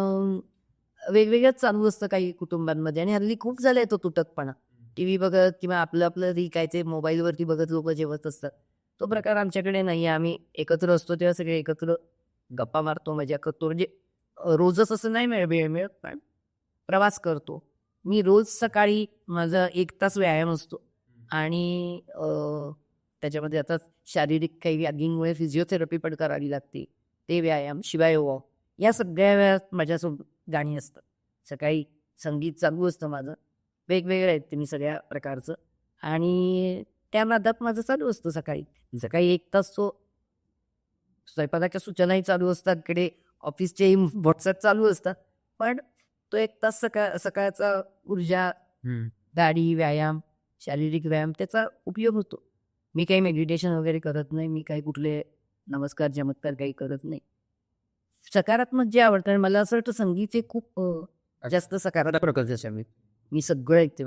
वेगवेगळंच चालू असतं काही कुटुंबांमध्ये आणि हल्ली खूप झालंय तो तुटकपणा. टी व्ही बघत किंवा आपलं आपलं रिकायचे मोबाईलवरती बघत लोक जेवत असतात. तो प्रकार आमच्याकडे नाही आहे. आम्ही एकत्र असतो तेव्हा सगळे एकत्र गप्पा मारतो, मजा करतो. म्हणजे रोजच असं नाही वेळ मिळत, पण प्रवास करतो. मी रोज सकाळी माझा 1 तास व्यायाम असतो आणि त्याच्यामध्ये आता शारीरिक काही व्याधींमुळे फिजिओथेरपी पण करावी लागते. ते व्यायाम, शिवाय वॉक, या सगळ्या वेळात माझ्यासोबत गाणी असतात. सकाळी संगीत चालू असतं माझं. वेगवेगळं आहेत ते मी सगळ्या प्रकारचं आणि त्या नादात माझं चालू असतं सकाळी. सकाळी 1 तास तो स्वयंपाकाच्या सूचनाही चालू असतात. इकडे ऑफिसचेही व्हॉट्सअप चालू असतात. पण तो 1 तास सकाळचा ऊर्जा, गाडी, व्यायाम, शारीरिक व्यायाम त्याचा उपयोग होतो. मी काही मेडिटेशन वगैरे करत नाही. मी काही कुठले नमस्कार, चमत्कार काही करत नाही. सकारात्मक जे आवडतं मला असं वाटतं संगीत हे खूप जास्त सकारात्मक प्रकारचं आहे. मी सगळं ऐकते.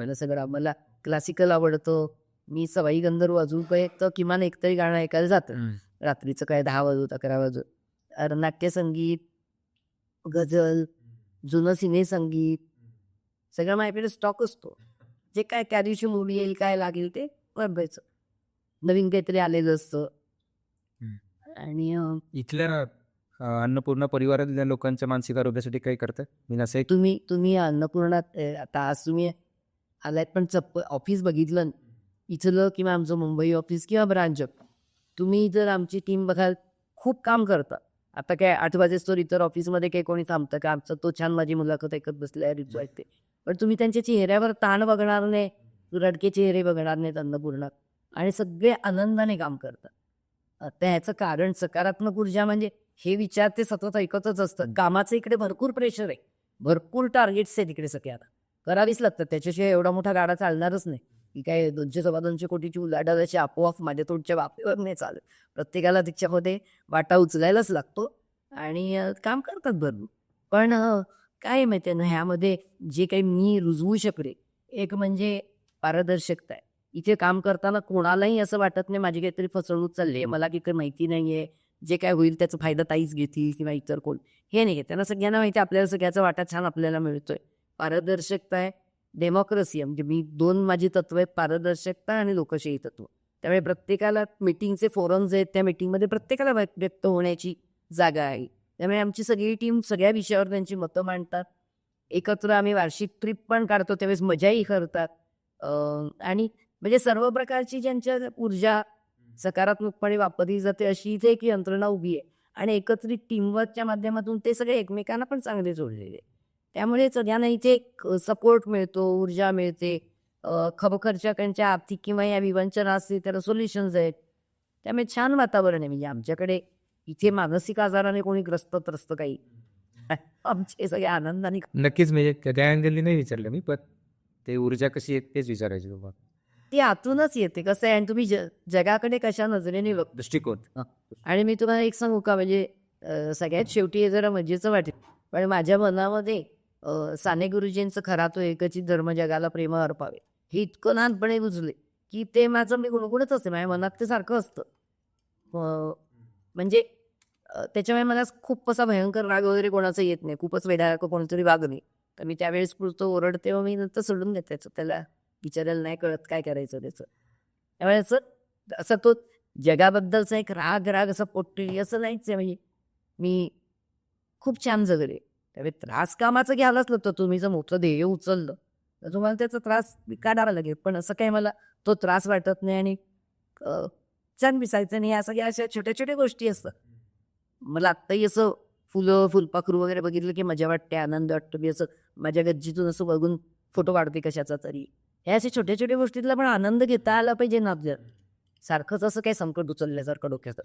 मला क्लासिकल आवडतं. मी सवाई गंधर्व अजून काही तर किमान एकतरी गाणं ऐकायला जातं. रात्रीचं काय 10 वाजूत 11 वाजूत. नाट्यसंगीत, गझल, जुनं सिने संगीत सगळं माझ्याकडे स्टॉक असतो. जे काय त्या दिवशी मूवी येईल, काय लागेल ते वाजवायचं. नवीन काहीतरी आलेलं असतं. आणि इथल्या अन्नपूर्णा परिवारातल्या लोकांच्या मानसिक आरोग्यासाठी काही करतात? मी असं एक तुम्ही अन्नपूर्णात आता आज तुम्ही आलात, पण ऑफिस बघितलं इथलं किंवा आमचं मुंबई ऑफिस किंवा ब्रांच, तुम्ही जर आमची टीम बघाल खूप काम करतात. आता काय 8 वाजेस्तोवर इतर ऑफिसमध्ये काही कोणी थांबतं का? आमचं तो छान माझी मुलाखत ऐकत बसलाय, रिच वाटते. पण तुम्ही त्यांच्या चेहऱ्यावर ताण बघणार नाही, रडके चेहरे बघणार नाहीत अन्नपूर्णात आणि सगळे आनंदाने काम करतात. आता ह्याचं कारण सकारात्मक ऊर्जा म्हणजे हे विचार ते सतत ऐकतच असतात. कामाचं इकडे भरपूर प्रेशर आहे, भरपूर टार्गेट्स आहेत इकडे सगळे. आता करावीच लागतात, त्याच्याशिवाय एवढा मोठा गाडा चालणारच नाही. की काय 200-250 कोटीची उलाढाल अशी आपोआप माझ्या तोंडच्या वाफेवर नाही चालत. प्रत्येकाला त्याच्यामध्ये वाटा उचलायलाच लागतो आणि काम करतात भरपूर. पण काय आहे माहिती आहे ना, ह्यामध्ये जे काही मी रुजवू शकले, एक म्हणजे पारदर्शकता आहे. इथे काम करताना कोणालाही असं वाटत नाही माझी काहीतरी फसवणूक चालली आहे, मला काही काही माहिती नाही आहे, जे काय होईल त्याचा फायदा ताईच घेतील किंवा इतर कोण, हे नाही आहे. त्यांना सगळ्यांना माहिती आहे आपल्याला सगळ्याचा वाटा छान आपल्याला मिळतोय. पारदर्शकता आहे, डेमोक्रेसी आहे. म्हणजे मी 2 माझी तत्व आहेत, पारदर्शकता आणि लोकशाही तत्व. त्यामुळे प्रत्येकाला मीटिंगचे फोरम्स आहेत, त्या मीटिंगमध्ये प्रत्येकाला व्यक्त होण्याची जागा आहे. त्यामुळे आमची सगळी टीम सगळ्या विषयावर त्यांची मतं मांडतात. एकत्र आम्ही वार्षिक ट्रिप पण काढतो, त्यावेळेस मजाही करतात. आणि म्हणजे सर्व प्रकारची ज्यांच्या ऊर्जा सकारात्मकपणे वापरली जाते अशी इथे एक यंत्रणा उभी आहे आणि एकत्रित टीमवर्कच्या माध्यमातून ते सगळे एकमेकांना पण चांगले जोडलेले आहे. त्यामुळे सगळ्यांना इथे एक सपोर्ट मिळतो, ऊर्जा मिळते. खरोखरच्या आर्थिक किंवा या विवंचना असतील त्याला सोल्युशन्स आहेत. त्यामुळे छान वातावरण आहे. म्हणजे आमच्याकडे इथे मानसिक आजाराने कोणी त्रस्त काही आमचे सगळे आनंदाने नक्कीच, म्हणजे त्या अँगलनी नाही विचारलं मी, पण ते ऊर्जा कशी आहे तेच विचारायचे तुम्हाला. ती आतूनच येते. कसं आहे आणि तुम्ही जगाकडे कशा नजरेने बघता. दृष्टिकोन. आणि मी तुम्हाला एक सांगू का, म्हणजे सगळ्यात शेवटी हे जरा मजेचं वाटेल, पण माझ्या मनामध्ये साने गुरुजींचं खरा तो एकच धर्म जगाला प्रेम अर्पावे हे इतकं लहानपणे रुजले की ते माझं मी गुणगुणच असते. माझ्या मनात ते सारखं असतं. म्हणजे त्याच्यामुळे मला खूप असा भयंकर राग वगैरे कोणाचा येत नाही. खूपच वेड्यासारखं कोणतरी वागणे तर मी त्यावेळेस पुरतो ओरडते व मी नंतर सोडून देते. त्याचं त्याला विचारायला नाही कळत काय करायचं त्याचं. त्यामुळे असं तो जगाबद्दलचा एक राग असा पोटली असं नाहीच आहे. म्हणजे मी खूप छान जगले. त्यामुळे त्रास कामाचा घ्यायलाच नव्हतं. तुम्ही जर मोठं ध्येय उचललं तर तुम्हाला त्याचा त्रास काढावा लागेल. पण असं काही मला तो त्रास वाटत नाही आणि छान दिसायचं नाही. या सगळ्या अशा छोट्या छोट्या गोष्टी असतात. मला आत्ताही असं फुलं फुलपाखरू वगैरे बघितलं की मजा वाटते, आनंद वाटतो. मी असं माझ्या गच्चीतून असं बघून फोटो काढते कशाचा तरी. ह्या अशा छोट्या छोट्या गोष्टीतला पण आनंद घेता आला पाहिजे ना आपल्याला. सारखंच असं काही संकट उचलल्यासारखं डोक्याचं.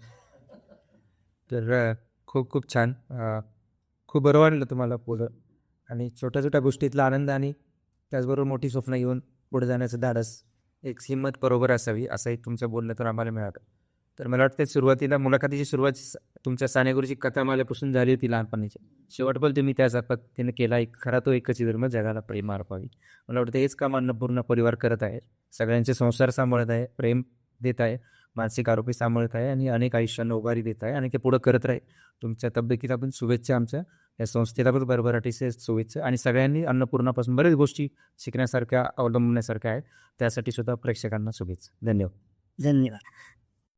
तर खूप खूप छान. खूप बरं वाटलं तुम्हाला पुढं आणि छोट्या छोट्या गोष्टीतला आनंद आणि त्याचबरोबर मोठी स्वप्न घेऊन पुढे जाण्याचं धाडस, एक हिंमत बरोबर असावी असंही तुमचं बोलण्यातून आम्हाला मिळालं. तर मला वाटतं सुरुवातीला मुलाखतीची सुरुवात तुमच्या साने गुरुजी कथामालेपासून झाली होती लहानपणीची. शेवट पण तुम्ही त्याच पद्धतीने केला. एक खरा तो एकच धर्म जगाला प्रेम अर्पावी. मला वाटतं हेच काम अन्नपूर्णा परिवार करत आहे. सगळ्यांचे संसार सांभाळत आहे, प्रेम देत आहे, मानसिक आरोग्य सांभाळत आहे आणि अनेक आयुष्यांना उभारी देत आहे आणि ते पुढं करत राहील. तुमच्या तब्येतीला पण शुभेच्छा. आमच्या या संस्थेला पण भरभराटीचे शुभेच्छा आणि सगळ्यांनी अन्नपूर्णापासून बरेच गोष्टी शिकण्यासारख्या अवलंबण्यासारख्या आहेत. त्यासाठी सुद्धा प्रेक्षकांना शुभेच्छा. धन्यवाद. धन्यवाद.